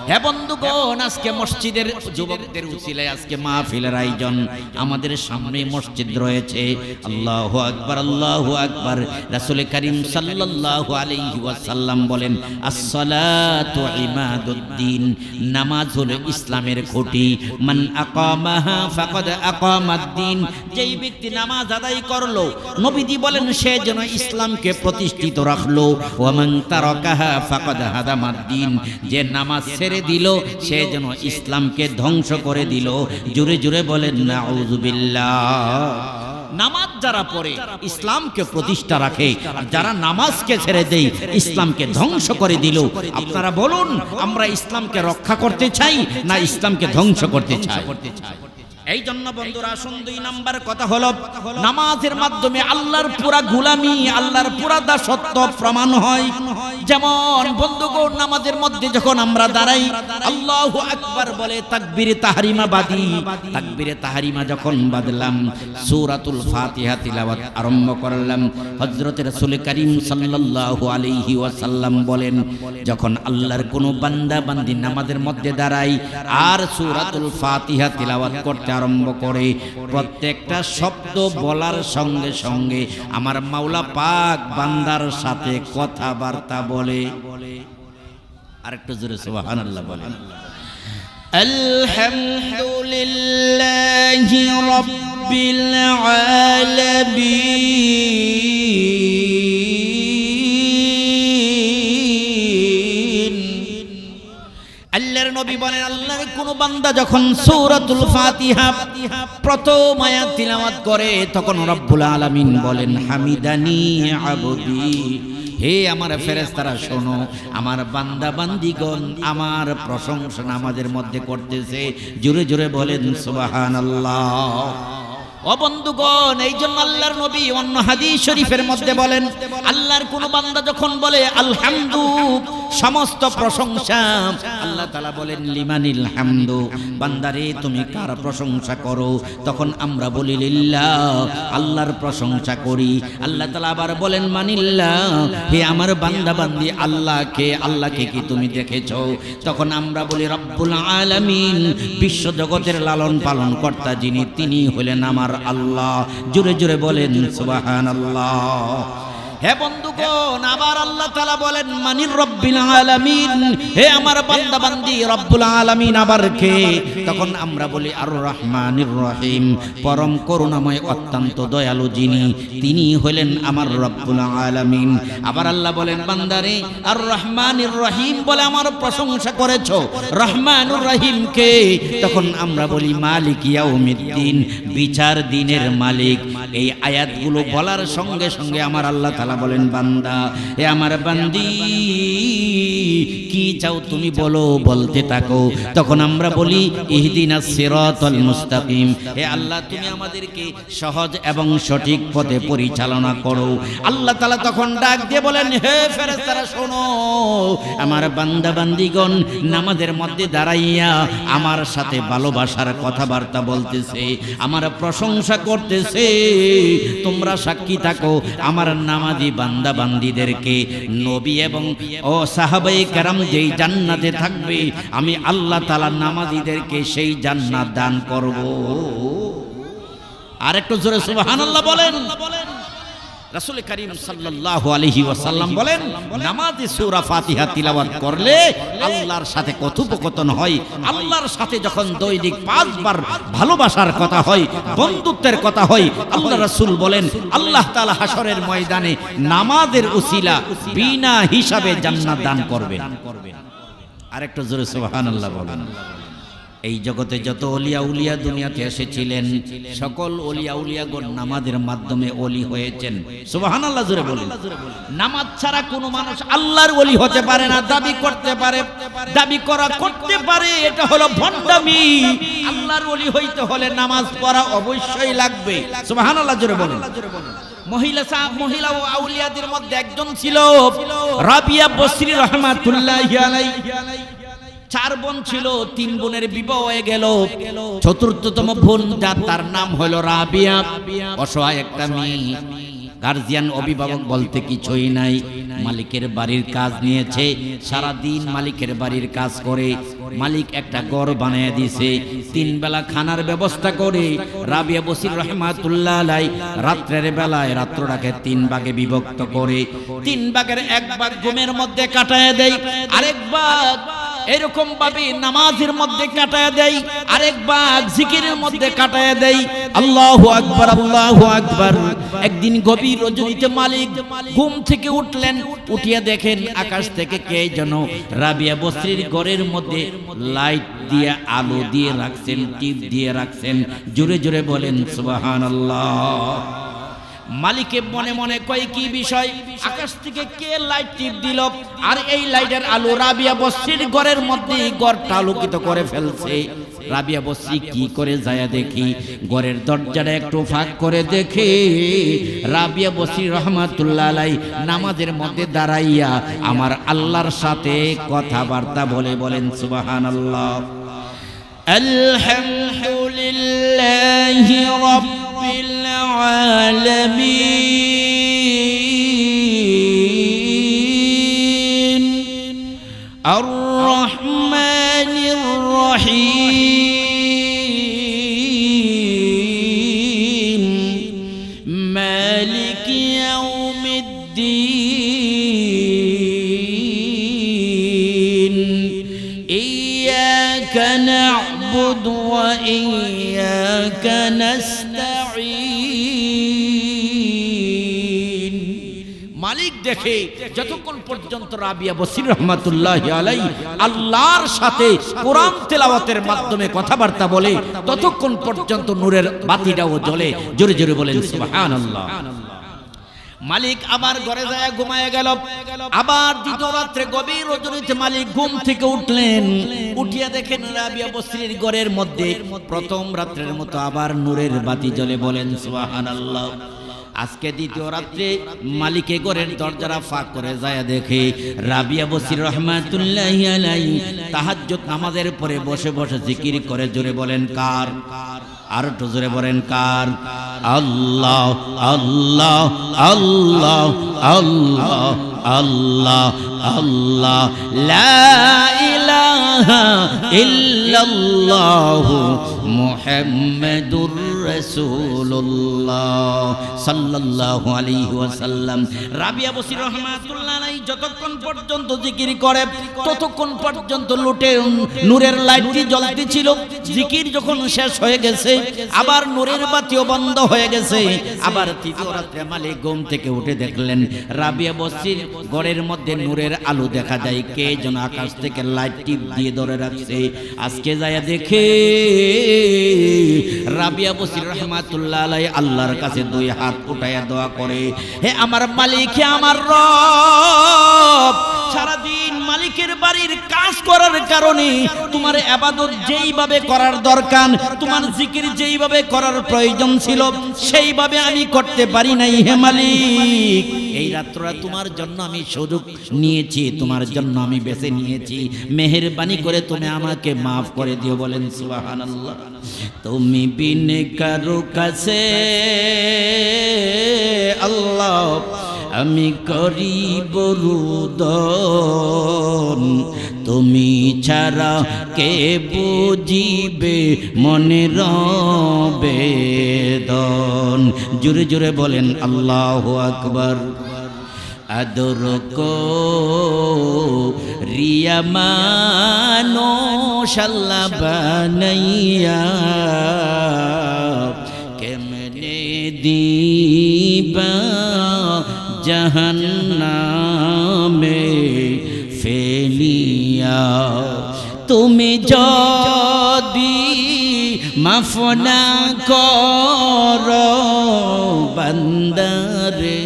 হে বন্ধুগণ, আজকে মসজিদের যুবকদের উসিলায় আজকে মাহফিলের আয়োজন। আমাদের সামনে মসজিদ রয়েছে। আল্লাহু আকবার, আল্লাহু আকবার। রাসূল করিম সাল্লাল্লাহু আলাইহি ওয়াসাল্লাম বলেন, আস-সালাতু ইমাদুদ্দিন। নামাজ হলো ইসলামের খুঁটি। মান আকামাহা ফাকাদ আকামাদ্দিন। যেই ব্যক্তি নামাজ আদায় করলো, নবীজি বলেন সে যেন ইসলামকে প্রতিষ্ঠিত রাখলো। ওয়া মান তারাকাহা ফাকাদ হাদামাদ্দিন। যে নামাজ ছেড়ে দিল সে যেন ইসলামকে ধ্বংস করে দিল। জোরে জোরে বলেন নাউযুবিল্লাহ। নামাজ যারা পড়ে ইসলামকে প্রতিষ্ঠা রাখে, আর যারা নামাজকে ছেড়ে দেয় ইসলামকে ধ্বংস করে দিল। আপনারা বলুন, আমরা ইসলামকে রক্ষা করতে চাই না ইসলামকে ধ্বংস করতে চাই? এই জন্য বন্ধুরা আসুন, 2 নাম্বার কথা হলো, নামাজের মাধ্যমে আল্লাহর পুরা গোলামি, আল্লাহর পুরা দাসত্ব প্রমাণ হয়। যেমন বন্ধুগণ, নামাজের মধ্যে যখন আমরা দাঁড়াই, আল্লাহু আকবার বলে তাকবীরে তাহরিমা বাঁধি। তাকবীরে তাহরিমা যখন বাঁধলাম, সূরাতুল ফাতিহা তিলাওয়াত আরম্ভ করলাম। হযরত রাসূল করিম সাল্লাল্লাহু আলাইহি ওয়াসাল্লাম বলেন, যখন আল্লাহর কোনো বান্দা বান্দি নামাজের মধ্যে দাঁড়ায় আর সূরাতুল ফাতিহা তিলাওয়াত করতে আরম্ভ করে, প্রত্যেকটা শব্দ বলার সঙ্গে সঙ্গে আমার মাওলা পাক বান্দার সাথে কথাবার্তা বলে। আরেকটু জোরে সুবহানাল্লাহ বলেন। আলহামদুলিল্লাহি রাব্বিল আলামিন। আল্লাহর নবী বলেন, আল্লাহর কোন বান্দা যখন সূরাতুল ফাতিহা প্রথম আয়াত তিলাওয়াত করে, তখন রব্বুল আলামিন বলেন, হামিদানি আবদি। হে আমার ফেরেশতারা শোনো, আমার বান্দা বান্দিগণ আমার প্রশংসা নামাজের মধ্যে করতেছে। জোরে জোরে বলেন সুবহানাল্লাহ। ও বন্ধুগণ, এই জন্য আল্লাহর নবী অন্য হাদিস শরীফের মধ্যে বলেন, আল্লাহর কোন বান্দা যখন বলে আলহামদু, সমস্ত প্রশংসা, আল্লাহ তাআলা বলেন লিমানিল হামদু, বান্দারে তুমি কার প্রশংসা করো? তখন আমরা বলি লিল্লাহ, আল্লাহর প্রশংসা করি। আল্লাহ তাআলা আবার বলেন মানিল্লাহ, হে আমার বান্দা বান্দি আল্লাহকে কি তুমি দেখেছো? তখন আমরা বলি রব্বুল আলামিন, বিশ্ব জগতের লালন পালন কর্তা যিনি, তিনি হলেন আমার আল্লাহ। জোরে জোরে বলেন সুবহানাল্লাহ। হে বন্ধুগণ, আবার আল্লাহ তাআলা বলেন মানির রব্বিল আলামিন, হে আমার বান্দা বান্দি রব্বুল আলামিন আবার কে? তখন আমরা বলি আর রহমানির রহিম, পরম করুণাময় অত্যন্ত দয়ালু যিনি, তিনি হলেন আমার রব্বুল আলামিন। আবার আল্লাহ বলেন বান্দারে আর রহমানির রহিম বলে আমার প্রশংসা করেছো, রহমানুর রহিম কে? তখন আমরা বলি মালিক ইয়াউমিদ্দিন, বিচার দিনের মালিক। এই আয়াতগুলো বলার সঙ্গে সঙ্গে আমার আল্লাহ তাআলা বলেন বান্দা, এ আমার বান্দি কি চাও তুমি বলো, বলতে থাকো। তখন আমরা বলি ইহদিনাস সিরাতাল মুস্তাকিম, হে আল্লাহ তুমি আমাদেরকে সহজ এবং সঠিক পথে পরিচালনা করো। আল্লাহ তাআলা তখন ডাক দিয়ে বলেন, হে ফেরেশতারা শোনো, আমার বান্দা বান্দিগণ নামাজের মধ্যে দাঁড়াইয়া আমার সাথে ভালোবাসার কথাবার্তা বলতেছে, আমার প্রশংসা করতেছে। তোমরা সাক্ষী থাকো আমার নামাজি বান্দা বান্দীদেরকে নবী এবং ও সাহাবায়ে কেরাম যেই জান্নাতে থাকবে আমি আল্লাহ তাআলা নামাজীদেরকে সেই জান্নাত দান করব। আর একটু জোরে সুবহানাল্লাহ বলেন। রাসূল করিম সাল্লাল্লাহু আলাইহি ওয়াসাল্লাম বলেন নামাজে সূরা ফাতিহা তিলাওয়াত করলে আল্লাহর সাথে কথোপকথন হয়। আল্লাহর সাথে যখন দৈনিক 5 বার ভালোবাসার কথা হয়, বন্ধুত্বের কথা হয়, আল্লাহ রাসূল বলেন আল্লাহ তাআলা হাশরের ময়দানে নামাজের উসিলা বিনা হিসাবে জান্নাত দান করবেন। আরেকটু জোরে সুবহানাল্লাহ বলেন। এই জগতে যত ওলিয়া উলিয়া দুনিয়াতে এসেছিলেন সকল ওলিয়া উলিয়াগণ নামাজের মাধ্যমে ওলি হয়েছেন। সুবহানাল্লাহ জোরে বলেন। নামাজ ছাড়া কোনো মানুষ আল্লাহর ওলি হতে পারে না। দাবি করতে পারে, দাবি করা করতে পারে, এটা হলো ভণ্ডামি। আল্লাহর ওলি হইতে হলে নামাজ পড়া অবশ্যই লাগবে। সুবহানাল্লাহ জোরে বলেন। মহিলা ও আউলিয়াদের মধ্যে একজন ছিল রাবিয়া বসরি রাহমাতুল্লাহি আলাইহি। 4 বোন ছিল, 3 বোনের বিবাহ হয়ে গেল। চতুর্থতম বোন যার তার নাম হলো রাবিয়া, অসহায় একটা মেয়ে। গার্জিয়ান অভিভাবক বলতে কিছুই নাই। মালিকের বাড়ির কাজ নিয়েছে, সারা দিন মালিকের বাড়ির কাজ করে। মালিক একটা ঘর বানিয়ে দিয়েছে, 3 বেলা খানার ব্যবস্থা করে। রাবিয়া বসরি রাহমাতুল্লাহ আলাইহি রাত্রের বেলায় রাত্রটাকে 3 ভাগে বিভক্ত করে 3 ভাগের 1 ভাগ ঘুমের মধ্যে কাটায় দেয়, আরেক ভাগ এরকম ভাবে নামাজের মধ্যে কাটায় দেয়, আরেক ভাগ জিকিরের মধ্যে কাটায় দেয়। আল্লাহু আকবার, আল্লাহু আকবার। একদিন গভীর রজনীতে মালিক ঘুম থেকে উঠলেন, উঠিয়া দেখেন আকাশ থেকে কে যেন রাবিয়া বসরির ঘরের মধ্যে লাইট দিয়ে আলো দিয়ে রাখছেন, টিপ দিয়ে রাখছেন। জোরে জোরে বলেন সুবহানাল্লাহ। মালিকে মনে মনে কয় কি বিষয়, আকাশ থেকে কে লাইট টিপ দিল আর এই লাইটের আলো রাবিয়া বসরির ঘরের মধ্যে ঘরটা আলোকিত করে ফেলছে। রাবিয়া বসরি কি করে যায় দেখি, ঘরের দরজাটা একটু ফাঁক করে দেখে রাবিয়া বসরি রাহমাতুল্লাহ আলাইহি নামাজের মধ্যে দাঁড়াইয়া আমার আল্লাহর সাথে কথাবার্তা বলে। বলেন সুবহানাল্লাহ। আলহামদুলিল্লাহি রাব্বিল আলামিন আর রহমানির রহিম মালিক ইয়াউমিদ্দিন ইয়্যাকা না'বুদু ওয়া ইয়্যাকা নাস্তাঈন। মালিক দেখে যতক্ষণ পর্যন্ত রাবিয়া বসরি রাহমাতুল্লাহি আলাইহি আল্লাহর সাথে কোরআন তেলাওয়াতের মাধ্যমে কথাবার্তা বলে ততক্ষণ পর্যন্ত নূরের বাতিটাও জ্বলে। জোরে জোরে বলেন সুবহানাল্লাহ। মালিক আবার ঘরে যায় ঘুমায় গেল। আবার দ্বিতীয় রাত্রে গভীর রজনীতে মালিক ঘুম থেকে উঠলেন, উঠিয়া দেখেন রাবিয়া বসরির ঘরের মধ্যে প্রথম রাত্রের মতো আবার নূরের বাতি জ্বলে। বলেন সুবহানাল্লাহ। আজকে দ্বিতীয় রাত্রে মালিকে ঘরের দরজাটা ফাঁক করে যায় দেখে রাবিয়া বসরি রাহমাতুল্লাহি আলাইহি তাহাজ্জুদ নামাজের পরে বসে বসে জিকির করে। জোরে বলেন কার? আর একটু জোরে বলেন কার? আল্লাহ আল্লাহ আল্লাহ আল্লাহ আল্লাহ আল্লাহ লা ইলাহা ইল্লাল্লাহু মুহাম্মাদুর রাসূলুল্লাহ সাল্লাল্লাহু আলাইহি ওয়াসাল্লাম। রাবিয়া বসরি রাহমাতুল্লাহ আলাইহি যতক্ষণ পর্যন্ত জিকির করে ততক্ষণ পর্যন্ত লুটে নূরের লাইটটি জ্বলতে ছিল। জিকির যখন শেষ হয়ে গেছে আবার নূরের বাতিও বন্ধ হয়ে গেছে। আবার তৃতীয় রাত্রে মালিক ঘুম থেকে উঠে দেখলেন রাবিয়া বসরির ঘরের মধ্যে নূরের আলো দেখা যায়, কে যেন আকাশ থেকে লাইট টিপ দিয়ে ধরে রাখছে। আজকে যায় দেখে রাবিয়া বসরি রাহমাতুল্লাহ আলাইহি আল্লাহর কাছে 2 হাত উঠায়া দোয়া করে, হে আমার মালিক, হে আমার রব, সারাদিন মালিকের বাড়ির কাজ করার কারণে তোমার ইবাদত যেইভাবে করার দরকার, তোমার জিকির যেইভাবে করার প্রয়োজন ছিল সেইভাবে আমি করতে পারি নাই। হে মালিক, এই রাত্রটা তোমার জন্য আমি সুযোগ নিয়েছি, তোমার জন্য আমি বেছে নিয়েছি, মেহেরবানি করে তুমি আমাকে মাফ করে দিও। বলেন সুবহানাল্লাহ। তুমি বিন কারো কাছে আল্লাহ আমি করিব রুদন, তুমি ছাড়া কে বুঝিবে মনের বেদন। জোরে জোরে বলেন আল্লাহু আকবার। আদর রিয়া মানুষ আল্লাহ বানাইয়া কেমনে দিবা জাহান্নামে ফেলিয়া। তুমি যদি মাফ না করো বান্দারে,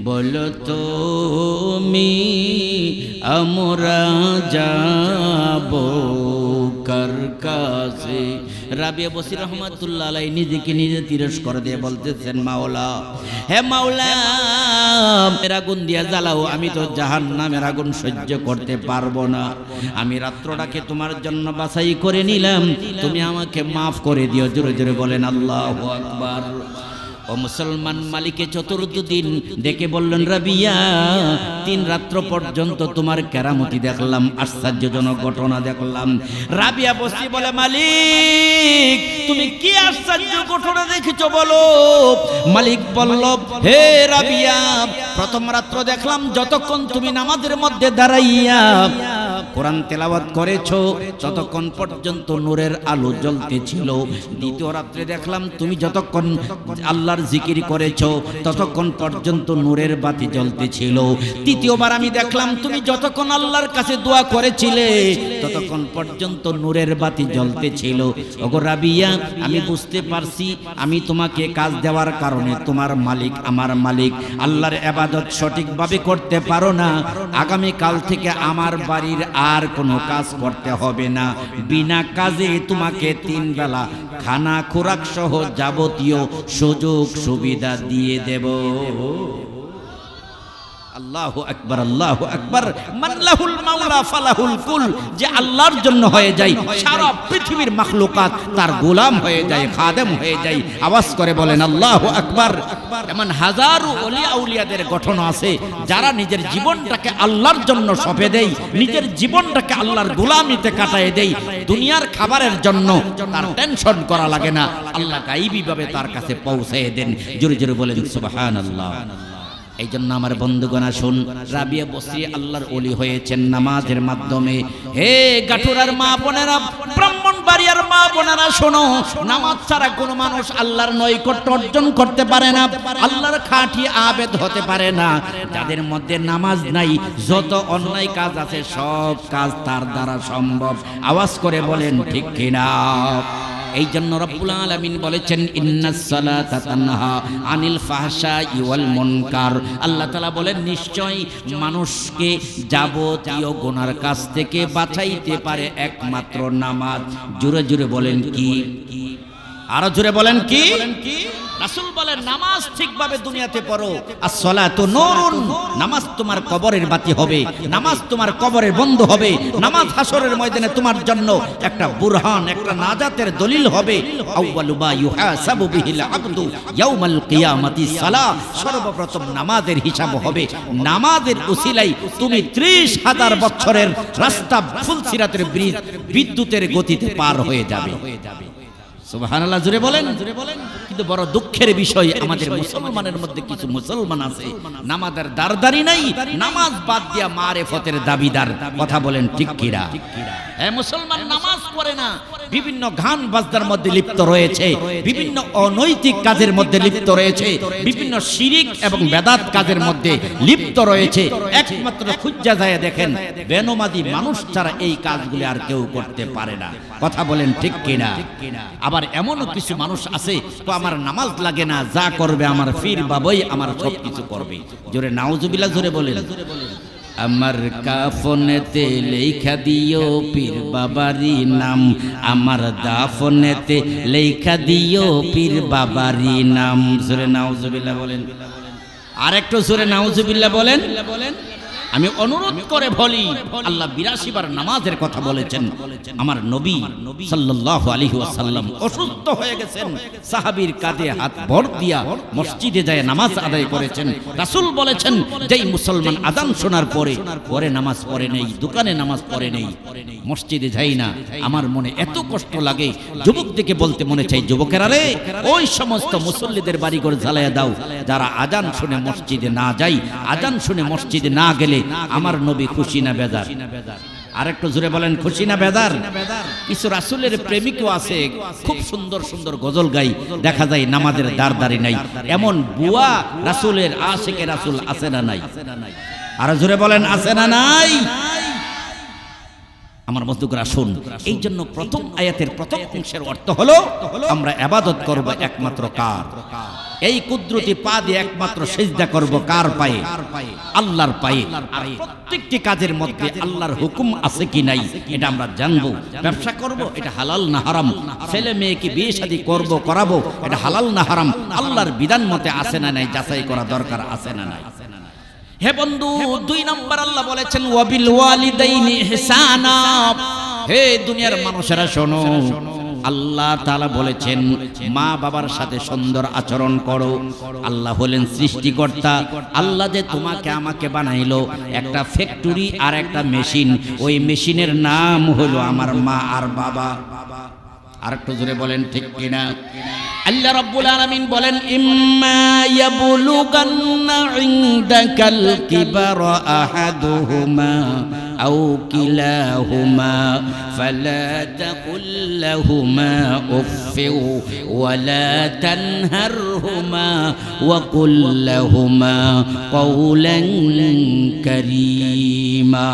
বলো তুমি আমরা যাব কার কাছে। রাবিয়া বসির রহমাতুল্লাহ আলাইহি নিজেকে নিজে তিরস্কার দিয়ে বলতেছেন, মাওলা হে মাওলা মেরা আগুন দিয়া জ্বালাও, আমি তো জাহান্নামের আগুন সহ্য করতে পারবো না। আমি রাত্রটাকে তোমার জন্য বাছাই করে নিলাম, তুমি আমাকে মাফ করে দিও। জোরে জোরে বলেন আল্লাহু আকবার। ও মুসলমান, মালিকে চতুর্থ দিন ডেকে বললেন, রাবিয়া 3 রাত্র পর্যন্ত তোমার কেরামতি দেখলাম, আশ্চর্যজনক ঘটনা দেখলাম। রাবিয়া বসি বলে, মালিক তুমি কি আশ্চর্য ঘটনা দেখেছো বলো। মালিক বলল, হে রাবিয়া প্রথম রাত্র দেখলাম যতক্ষণ তুমি নামাজের মধ্যে দাঁড়াইয়া কোরআন তেলাওয়াত করেছো ততক্ষণ পর্যন্ত নূরের আলো জ্বলতেছিল। দ্বিতীয় রাত্রে দেখলাম তুমি যতক্ষণ আল্লাহর জিকির করেছো ততক্ষণ পর্যন্ত নূরের বাতি জ্বলতেছিল। তৃতীয়বার আমি দেখলাম তুমি যতক্ষণ আল্লাহর কাছে দোয়া করেছিলে ততক্ষণ পর্যন্ত নূরের বাতি জ্বলতেছিল। ওগো রাবিয়া, আমি বুঝতে পারছি আমি তোমাকে কাজ দেওয়ার কারণে তোমার মালিক আমার মালিক আল্লাহর ইবাদত সঠিকভাবে করতে পারো না। আগামী কাল থেকে আমার বাড়ির আর কোনো কাজ করতে হবে না, বিনা কাজে তোমাকে 3 বেলা খানা খোরাক সহ যাবতীয় সুযোগ সুবিধা দিয়ে দেব। আল্লাহু আকবার, আল্লাহু আকবার। মাল্লাহুল মাওলা ফালাহুল কুল, যে আল্লাহর জন্য হয়ে যায় সারা পৃথিবীর মাখলুকাত তার গোলাম হয়ে যায়, খাদেম হয়ে যায়। আওয়াজ করে বলেন আল্লাহু আকবার। এমন হাজারো ওলি আউলিয়াদের গঠন আছে যারা নিজের জীবনটাকে আল্লাহর জন্য সঁপে দেয়, নিজের জীবনটাকে আল্লাহর গোলামিতে কাটায় দেয়। দুনিয়ার খাবারের জন্য তার টেনশন করা লাগে না, আল্লাহ গায়বী ভাবে তার কাছে পৌঁছে দেন। জোরে জোরে বলেন সুবহানাল্লাহ। এই জন্য আমার বন্ধুগণ আসুন, রাবিয়া বসরি আল্লাহর ওলি হয়েছেন নামাজের মাধ্যমে। হে গাঠুরার মা বোনেরা, ব্রাহ্মণবাড়িয়ার মা বোনেরা শোনো, নামাজ ছাড়া কোনো মানুষ আল্লাহর নৈকট্য অর্জন করতে পারে না, আল্লাহর খাঁটি আবেদ হতে পারে না। যাদের মধ্যে নামাজ নাই যত অন্যায় কাজ আছে সব কাজ তার দ্বারা সম্ভব। আওয়াজ করে বলেন ঠিক কিনা। এই জন্য রব্বুল আলামিন বলেছেন, ইন্নাস সালাতা তানহা আনিল ফাহশাই ওয়াল মুনকার। আল্লাহ তাআলা বলেন নিশ্চয়ই মানুষকে যাবতীয় গুনার কাছ থেকে বাঁচাইতে পারে একমাত্র নামাজ। জোরে জোরে বলেন কি, আরো জোরে বলেন কি। রাসূল বলেন নামাজ ঠিকভাবে দুনিয়াতে পড়ো, as-সালাতু নূরুন, নামাজ তোমার কবরের বাতি হবে, নামাজ তোমার কবরের বন্ধু হবে, নামাজ হাসরের ময়দানে তোমার জন্য একটা বুরহান, একটা নাজাতের দলিল হবে। আউয়ালু মা ইউহাসাবু বিহিল আবদু ইয়াউমাল কিয়ামাতি সালাহ, সর্বপ্রথম নামাজের হিসাব হবে। নামাজের উসিলাই তুমি 30,000 বছরের রাস্তা ফুলসিরাতের ব্রিজ বিদ্যুতের গতিতে পার হয়ে যাবে। সুবহানাল্লাহ, জোরে বলেন। কিন্তু বড় দুঃখের বিষয়, আমাদের মুসলমানের মধ্যে কিছু মুসলমান আছে নামাজের দারদারি নাই, নামাজ বাদ দিয়া মারেফতের দাবিদার। কথা বলেন ঠিক কিনা। মুসলমান নামাজ পড়ে না, বিভিন্ন গান বাজনার মধ্যে লিপ্ত রয়েছে, বিভিন্ন অনৈতিক কাজের মধ্যে লিপ্ত রয়েছে, বিভিন্ন শিরিক এবং বেদাত কাজের মধ্যে লিপ্ত রয়েছে। একমাত্র খুঁজা যায় দেখেন বেনমাজি মানুষ ছাড়া এই কাজগুলি আর কেউ করতে পারে না। কথা বলেন ঠিক কিনা। আবার এমনও কিছু মানুষ আছে তো আমার নামাজ লাগে না, যা করবে আমার পীর বাবাই আমার সব কিছু করবে। জোরে নাউজুবিল্লাহ, জোরে বলেন। আমার কাফনেতে লেখা দিও পীর বাবারি নাম, আমার দাফনেতে লেখা দিও পীর বাবারি নাম। জোরে নাউজুবিল্লাহ বলেন। আর একটু জোরে নাউজুবিল্লাহ বলেন। আমি অনুরোধ করে বলি, আল্লাহ 82 বার নামাজের কথা বলেছেন। আমার নবী সাল্লাল্লাহু আলাইহি ওয়াসাল্লাম অসুস্থ হয়ে গেছেন, সাহাবীর কাঁধে হাত ভর দিয়া মসজিদে যায় নামাজ আদায় করেছেন। রাসূল বলেছেন, যেই মুসলমান আযান শোনার পরে পরে নামাজ পড়ে নেই, দোকানে নামাজ পড়ে নেই, মসজিদে যাই না, আমার মনে এত কষ্ট লাগে। যুবকদেরকে বলতে মনে চাই, যুবকেরা রে, ওই সমস্ত মুসল্লিদের বাড়িঘর জ্বালায়া দাও যারা আযান শুনে মসজিদে না যায়। আযান শুনে মসজিদে না গেলে আমার নবী খুশি না বেদার? আরেকটু জোরে বলেন, খুশি না বেদার? কিছু রাসূলের প্রেমিকও আছে, খুব সুন্দর সুন্দর গজল গাই, দেখা যায় নামাজের দাঁড়দারি নাই। এমন বুয়া রাসূলের আশিকে রাসূল আছে না নাই? আর জোরে বলেন, আছে না নাই? আমার বন্ধুরা আসুন, এই জন্য প্রথম আয়াতের প্রথম অংশের অর্থ হলো আমরা ইবাদত করব একমাত্র কার? এই কুদরতি পা দিয়ে একমাত্র সিজদা করব কার পায়ে? আল্লাহর পায়ে। আর প্রত্যেকটি কাজের মধ্যে আল্লাহর হুকুম আছে কি নাই এটা আমরা জানবো। ব্যবসা করব, এটা হালাল না হারাম? ছেলে মেয়েকে বিয়ে শাদী করব, করাবো, এটা হালাল না হারাম? আল্লাহর বিধান মতে আছে না নাই যাচাই করা দরকার আছে না নাই? হে বন্ধু, 2 নম্বর আল্লাহ বলেছেন ওয়াবিল ওয়ালিদাইনি ইহসানা। হে দুনিয়ার মানুষেরা শোনো, আল্লাহ তাআলা বলেছেন মা বাবার সাথে সুন্দর আচরণ করো। আল্লাহ হলেন সৃষ্টিকর্তা। আল্লাহ যে তোমাকে আমাকে বানাইলো একটা ফ্যাক্টরি আর একটা মেশিন, ওই মেশিনের নাম হলো আমার মা আর বাবা। আরেকটু জোরে বলেন ঠিক কিনা? আল্লাহ রাব্বুল আলামিন বলেন, ইম্মা ইয়াবলুগান্না ইনদাকাল কিবারা আহাদুহুমা আও কিলাহুমা ফালা তাকুল লাহুমা উফফিউ ওয়ালা তানহারহুমা ওয়া কুল লাহুমা কওলান কারীমা।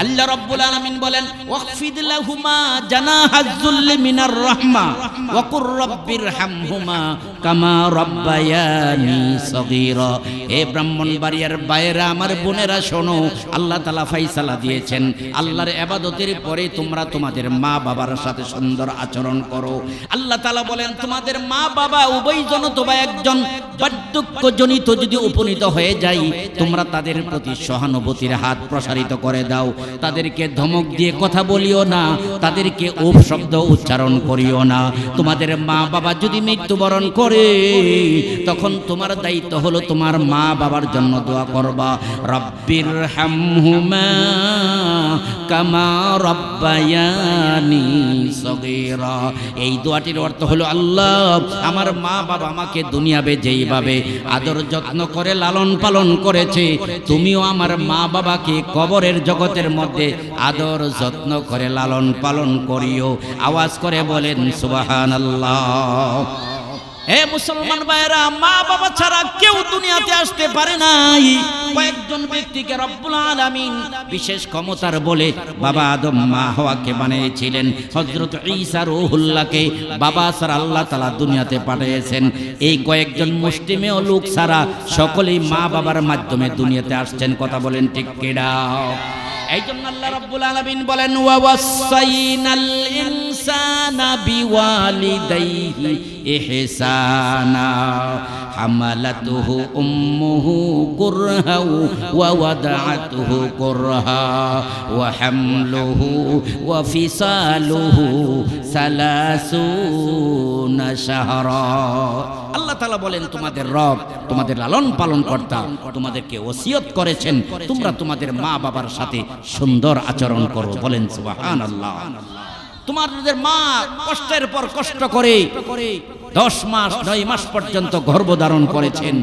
আল্লাহ রাব্বুল আলামিন বলেন, ওয়াকফিদ লাহুমা জানাহাজ যুল্লি মিনার রাহমা ওয়া কুর রাব্বিরহামহুমা কামা রাব্বায়ানি সগীরা। হে ব্রাহ্মণবাড়িয়ার বাইরা আমার বোনেরা শোনো, আল্লাহ তাআলা ফয়সালা দিয়েছেন আল্লাহর ইবাদতের পরে তোমরা তোমাদের মা বাবার সাথে সুন্দর আচরণ করো। আল্লাহ তাআলা বলেন, তোমাদের মা বাবা উভয়জন অথবা একজন বার্ধক্যজনিত যদি উপনীত হয়ে যায়, তোমরা তাদের প্রতি সহানুভূতির হাত প্রসারিত করে দাও। তাদেরকে ধমক দিয়ে কথা বলিও না, তাদেরকে উপ শব্দ উচ্চারণ করিও না। তোমাদের মা বাবা যদি মৃত্যুবরণ করে, তখন তোমার দায়িত্ব হলো তোমার মা বাবার জন্য দোয়া করবা, রব্বির হামহুমা কামা রব্বায়ানি সগীরা। এই দোয়াটির অর্থ হলো, আল্লাহ আমার মা বাবা আমাকে দুনিয়াবে যেইভাবে আদর যত্ন করে লালন পালন করেছে, তুমিও আমার মা বাবাকে কবরের জগতের মধ্যে আদর যত্ন করে লালন পালন করিও। আওয়াজ করে বলেন সুবহানাল্লাহ। হে মুসলমান ভাইরা, মা বাবা ছাড়া কেউ দুনিয়াতে আসতে পারে নাই। কয়েকজন ব্যক্তিকে রব্বুল আলামিন বিশেষ ক্ষমতার বলে বাবা আদম মা হাওয়াকে বানিয়েছিলেন। হযরত ঈসা রূহুল্লাহকে বাবা ছাড়া আল্লাহ তাআলা দুনিয়াতে পাঠিয়েছেন। এই কয়েকজন মুসলিমেও লোক ছাড়া সকলেই মা বাবার মাধ্যমে দুনিয়াতে আসছেন। কথা বলেন ঠিক কিনা? এই জন্য আল্লাহ রাব্বুল আলামিন বলেন, ওয়া ওয়াসাইনাল ইনসানা বিওয়ালিদাইহি ইহসানা হামালাতুহু উম্মুহু কুরহা ওয়া ওয়াদাআতুহু কুরহা ওয়া হামলুহু ওয়া ফিসালুহু 30 শাহরা। আল্লাহ তাআলা বলেন, তোমাদের রব, তোমাদের লালন পালন কর্তা তোমাদেরকে ওসিয়ত করেছেন তোমরা তোমাদের মা বাবার সাথে সুন্দর আচরণ করো। বলেন সুবহানাল্লাহ। তোমাদের মা কষ্টের পর কষ্ট করে 10 মাস 9 মাস পর্যন্ত গর্ভধারণ করেছেন,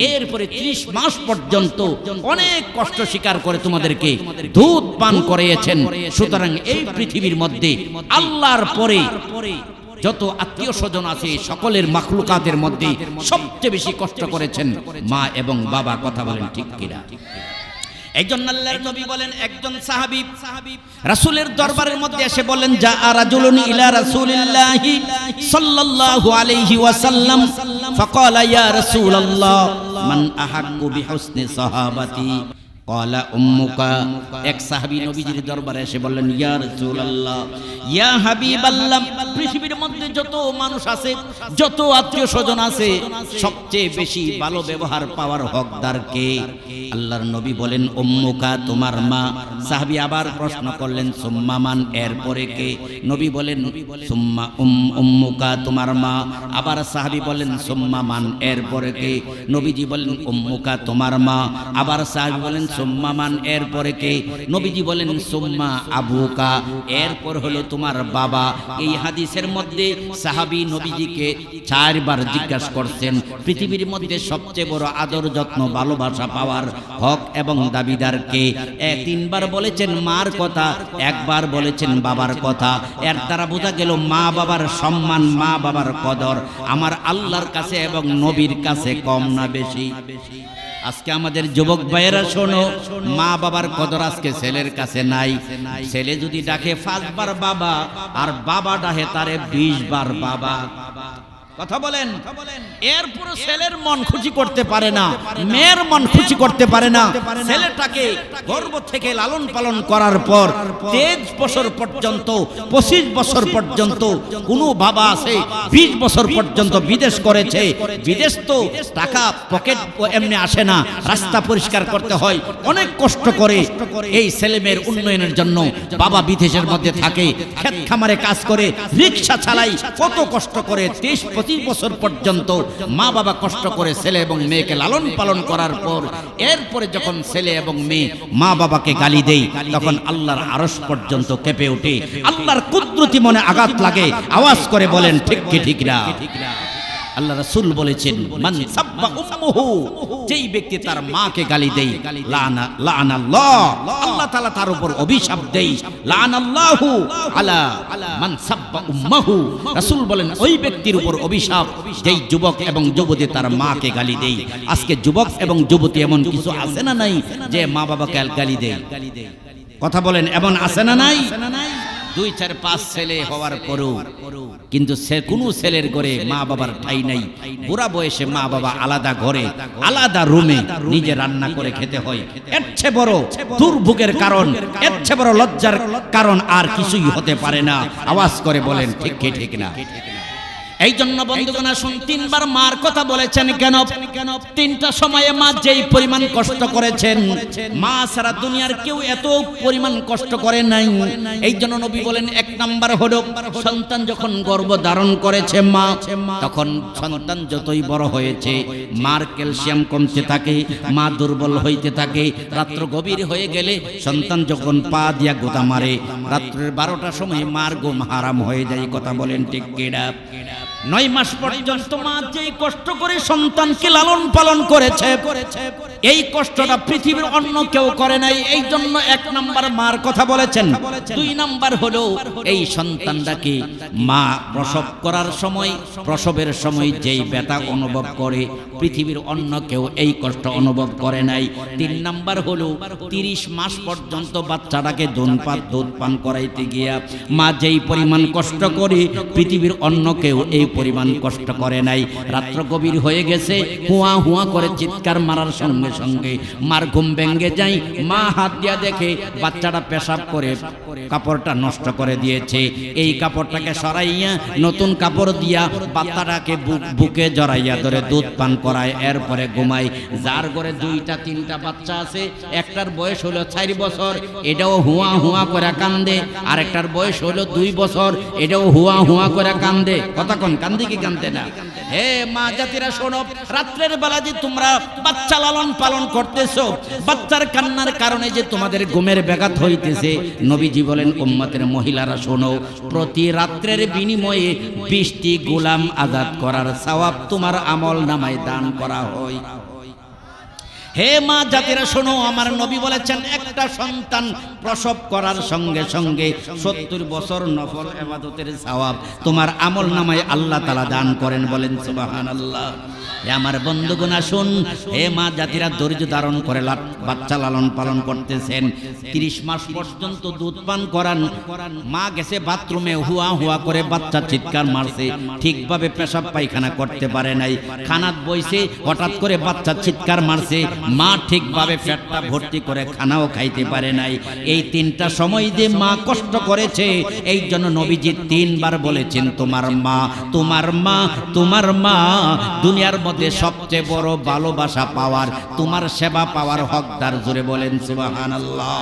এরপরে 30 মাস পর্যন্ত অনেক কষ্ট স্বীকার করে তোমাদেরকে দুধ পান করিয়েছেন। সুতরাং এই পৃথিবীর মধ্যে আল্লাহর পরে যত আত্মীয় স্বজন আছে সকলের মাখলুকাতের মধ্যে সবচেয়ে বেশি কষ্ট করেছেন মা এবং বাবা। কথা বলেন ঠিক কিনা? একজন আল্লাহর নবী বলেন, একজন সাহাবী রাসূলের দরবারের মধ্যে এসে বলেন, জা রাজুলুন ইলা রাসূলিল্লাহি সাল্লাল্লাহু আলাইহি ওয়াসাল্লাম ফাকালা ইয়া রাসূলুল্লাহ মান আহাক্কু বিহুসনি সাহাবাতি। ক্বালা উম্মুকা, এক সাহাবী নবীজির দরবারে এসে বললেন, ইয়া রাসূলুল্লাহ, ইয়া হাবিবাল্লাহ, পৃথিবীর মধ্যে যত মানুষ আছে, যত আত্মীয় স্বজন আছে, সবচেয়ে বেশি ভালো ব্যবহার পাওয়ার হকদার কে? আল্লাহর নবী বলেন, উম্মুকা, তোমার মা। সাহাবী আবার প্রশ্ন করলেন, সুম্মা মান, এরপরে কে? নবী বলেন, সুম্মা উম্মুকা, তোমার মা। আবার সাহাবী বলেন, সুম্মা মান, এরপরে কে? নবীজি বলেন, উম্মুকা, তোমার মা। আবার সাহাবী বলেন, সুম্মা মান, এরপরে কে? নবীজি বলেন, সুম্মা আবুকা, এরপর হলো তোমার বাবা। এই হাদিসের মধ্যে সাহাবী নবীজিকে 4 বার জিজ্ঞাসা করছেন, পৃথিবীর মধ্যে সবচেয়ে বড় আদর যত্ন ভালোবাসা পাওয়ার হক এবং দাবিদার কে? 3 বার বলেছেন মার কথা, 1 বার বলেছেন বাবার কথা। এর দ্বারা বোঝা গেল মা বাবার সম্মান, মা বাবার কদর আমার আল্লাহর কাছে এবং নবীর কাছে কম না বেশি? আজকে আমাদের যুবক ভাইয়েরা শোনো, মা বাবার কদর আজকে ছেলের কাছে নাই। ছেলে যদি ডাকে 5 বার বাবা, আর বাবা ডাকে তারে 20 বার বাবা। কথা বলেন, এরপর ছেলের মন খুশি করতে পারে না, মেয়ের মন খুশি করতে পারে না। ছেলেটাকে গর্ভ থেকে লালন পালন করার পর 23 বছর পর্যন্ত, 25 বছর পর্যন্ত কোনো বাবা আছে 20 বছর পর্যন্ত বিদেশ করেছে। বিদেশ তো টাকা পকেট এমনি আসে না, রাস্তা পরিষ্কার করতে হয়, অনেক কষ্ট করে এই ছেলে মেয়ের উন্নয়নের জন্য বাবা বিদেশের মধ্যে থাকে, ক্ষেত খামারে কাজ করে, রিক্সা চালাই, কত কষ্ট করে 23-25 বছর পর্যন্ত মা বাবা কষ্ট করে ছেলে এবং মেয়েকে লালন পালন করার পর এরপরে যখন ছেলে এবং মেয়ে মা বাবাকে গালি দেয়, তখন আল্লাহর আরশ পর্যন্ত কেঁপে ওঠে, আল্লাহর কুদরতি মনে আঘাত লাগে, আওয়াজ করে বলেন ঠিক কি ঠিক না? আল্লাহ রাসূল বলেছেন, মান সাব্বা উম্মুহু, যেই ব্যক্তি তার মাকে গালি দেয়, লানাল্লাহ, আল্লাহ তাআলা তার উপর অভিশাপ দেয়, লানাল্লাহু আলা মান সাব্বা উম্মুহু। রাসূল বলেন ওই ব্যক্তির উপর অভিশাপ যেই যুবক এবং যুবতী তার মাকে গালি দেয়। আজকে যুবক এবং যুবতী এমন কিছু আছে না নাই যে মা বাবাকে গালি দেয়? কথা বলেন, এমন আছে না নাই? 2, 4, 5 ছেলে হওয়ার পরও কিন্তু কোনো ছেলের ঘরে মা বাবার ঠাঁই নাই। বুড়া বয়সে মা বাবা আলাদা ঘরে, আলাদা রুমে নিজে রান্না করে খেতে হয়। এর চেয়ে বড় দুর্ভোগের কারণ, এর চেয়ে বড় লজ্জার কারণ আর কিছুই হতে পারে না। আওয়াজ করে বলেন ঠিক কি ঠিক না? এই জন্য বন্ধুগণ আসুন, 3 বার মার কথা বলেছেন কেন? 3টা সময়ে মা যেই পরিমাণ কষ্ট করেছেন, মা সারা দুনিয়ার কেউ এত পরিমাণ কষ্ট করে নাই। এই জন্য নবী বলেন 1 নাম্বার হলো সন্তান যখন গর্ভ ধারণ করেছে মা, তখন সন্তান যতই বড় হয়েছে মার ক্যালসিয়াম কমতে থাকে, মা দুর্বল হইতে থাকে। রাত্র গভীর হয়ে গেলে সন্তান যখন পা দিয়া গোতা মারে, রাত্রের 12টার সময় মার ঘুম হারাম হয়ে যায়। কথা বলেন ঠিক কিনা? 9 মাস পর্যন্ত মা যেই কষ্ট করে সন্তানকে লালন পালন করেছে, এই কষ্টটা পৃথিবীর অন্য কেউ করে নাই। এই জন্য 1 নাম্বার মার কথা বলেছেন। 2 নাম্বার হলো এই সন্তানটাকে মা প্রসব করার সময়, প্রসবের সময় যেই ব্যথা অনুভব করে, পৃথিবীর অন্য কেউ এই কষ্ট অনুভব করে নাই। 3 নাম্বার হলো 30 মাস পর্যন্ত বাচ্চাটাকে দুধ পান করাইতে গিয়া মা যেই পরিমাণ কষ্ট করে, পৃথিবীর অন্য কেউ এই পরিমাণ কষ্ট করে নাই। রাত্র গভীর হয়ে গেছে, হুয়া হুয়া করে চিৎকার মারার সঙ্গে সঙ্গে মার ঘুম ভেঙে যায়। মা হাত দিয়া দেখে বাচ্চাটা পেশাব করে কাপড়টা নষ্ট করে দিয়েছে। এই কাপড়টাকে সরাইয়া নতুন কাপড় দিয়া বাচ্চাটাকে বুকে জড়াইয়া ধরে দুধ পান করায়, এরপরে ঘুমায়। যার ঘরে 2টা 3টা বাচ্চা আছে, একটার বয়স হলো 4 বছর, এটাও হুয়া হুয়া করে কান্দে, আর একটার বয়স হলো 2 বছর, এটাও হুয়া হুয়া করে কান্দে। কথা কোন কান্দে কি কান্দে না? হে মা জাতিরা শোনো, রাত্রের বেলা যে তোমরা বাচ্চা লালন পালন করতেছো, বাচ্চার কান্নার কারণে যে তোমাদের ঘুমের ব্যাঘাত হইতেছে, নবীজি বলেন উম্মতের মহিলারা শোনো, প্রতি রাত্রের বিনিময়ে 20টি গোলাম আজাদ করার সওয়াব তোমার আমল নামায় দান করা হয়। হে মা জাতিরা শোনো, আমার নবী বলেছেন একটা সন্তান প্রসব করার সঙ্গে সঙ্গে 70 বছর নফল ইবাদতের সওয়াব তোমার আমল নামায় আল্লাহ তাআলা দান করেন। বলেন সুবহানাল্লাহ। হে আমার বন্ধুগণ আসুন, হে মা জাতিরা ধৈর্য ধারণ করে বাচ্চা লালন পালন করতেছেন, 30 মাস পর্যন্ত দুধ পান করান। মা গেছে বাথরুমে, হুয়া হুয়া করে বাচ্চা চিৎকার মারছে, ঠিকভাবে পেশাব পায়খানা করতে পারে নাই। খানাত বইছে, হঠাৎ করে বাচ্চা চিৎকার মারছে, মা ঠিকভাবে পেটটা ভর্তি করে খানাও খাইতে পারে নাই। এই 3টা সময় দিয়ে মা কষ্ট করেছে। এই জন্য নবীজি 3বার বলেছেন তোমার মা, তোমার মা, তোমার মা দুনিয়ার মধ্যে সবচেয়ে বড় ভালোবাসা পাওয়ার, তোমার সেবা পাওয়ার হকদার। জোরে বলেন সুবহানাল্লাহ।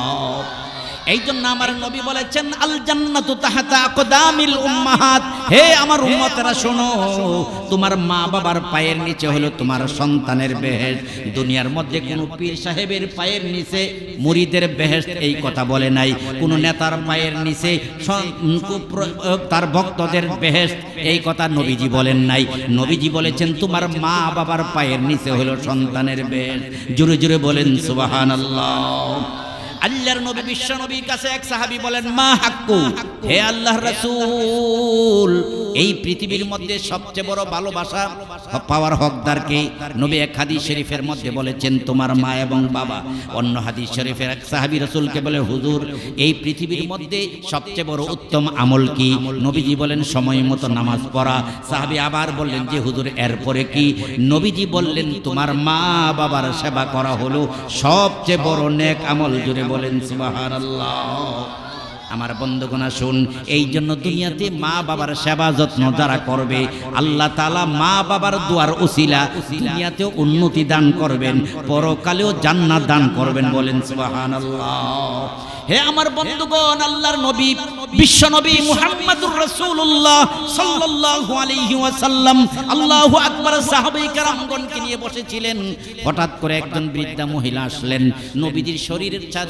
এই জন্য আমার নবী বলেছেন আল জান্নাতু তাহতা আকদামিল উম্মাহাত। হে আমার উম্মতেরা শোনো, তোমার মা বাবার পায়ের নিচে হলো তোমার সন্তানের বেহেশত। দুনিয়ার মধ্যে কোনো পীর সাহেবের পায়ের নিচে মুরিদের বেহেশত এই কথা বলে নাই, কোনো নেতার পায়ের নিচে তার ভক্তদের বেহেশত এই কথা নবীজি বলেন নাই। নবীজি বলেছেন তোমার মা বাবার পায়ের নিচে হলো সন্তানের বেহেশত। জোরে জোরে বলেন সুবহানাল্লাহ। আল্লাহর নবী বিশ্ব নবীর কাছে এক সাহাবী বলেন মা হাক্কু, হে আল্লাহর রাসূল এই পৃথিবীর মধ্যে সবচেয়ে বড় ভালোবাসা পাওয়ার হকদার কে? নবী এক হাদিস শরীফের মধ্যে বলেছেন তোমার মা এবং বাবা। অন্য হাদিস শরীফের এক সাহাবী রাসূলকে বলে হুজুর এই পৃথিবীর মধ্যে সবচেয়ে বড় উত্তম আমল কি? নবীজি বলেন সময় মতো নামাজ পড়া। সাহাবী আবার বললেন যে হুজুর এরপরে কি? নবীজি বললেন তোমার মা বাবার সেবা করা হলো সবচেয়ে বড় নেক আমল। জুড়ে বলেন সুবহানাল্লাহ। আমার বন্ধুগণ শুন, এই জন্য দুনিয়াতে মা বাবার সেবা যত্ন যারা করবে আল্লাহ তাআলা মা বাবার দোয়ার উসিলা দুনিয়াতেও উন্নতি দান করবেন, পরকালেও জান্নাত দান করবেন। বলেন সুবহানাল্লাহ। হে আমার বন্ধুগণ, আল্লাহর নবী বিশ্ব নবী মুহাম্মদুর রাসূলুল্লাহ সাল্লাল্লাহু আলাইহি ওয়াসাল্লাম আল্লাহু আকবার সাহাবায়ে কেরামগণকে নিয়ে বসেছিলেন। হঠাৎ করে একজন বৃদ্ধা মহিলা আসলেন। নবীজির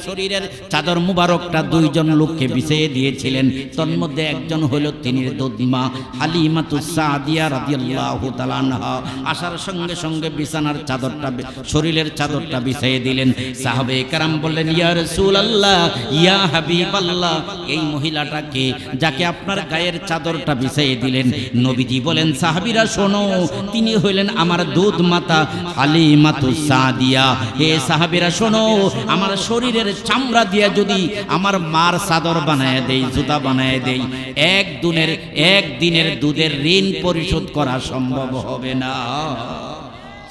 শরীরের চাদর মুবারকটা 2 জন লোককে বিছিয়ে দিয়েছিলেন। তন্মধ্যে একজন হলো তিনি দুধমা হালিমাতুস সাদিয়া রাদিয়াল্লাহু তাআলা আনহা। আসার সঙ্গে সঙ্গে বিছানার চাদরটা শরীরের চাদরটা বিছিয়ে দিলেন। সাহাবায়ে কেরাম বললেন ইয়া রাসূলুল্লাহ, ইয়া হাবিবাল্লাহ, এই মহিলাটাকে যাকে আপনার গায়ের চাদরটা বিছিয়ে দিলেন? নবীজি বলেন সাহাবীরা শোনো, তিনি হইলেন আমার দুধ মাতা হালিমাতুস সাদিয়া। হে সাহাবীরা শোনো, আমার শরীরের চামড়া দিয়ে যদি আমার মার চাদর বানায় দেই, জুতা বানায় দেই, একদিনের দুধের ঋণ পরিশোধ করা সম্ভব হবে না।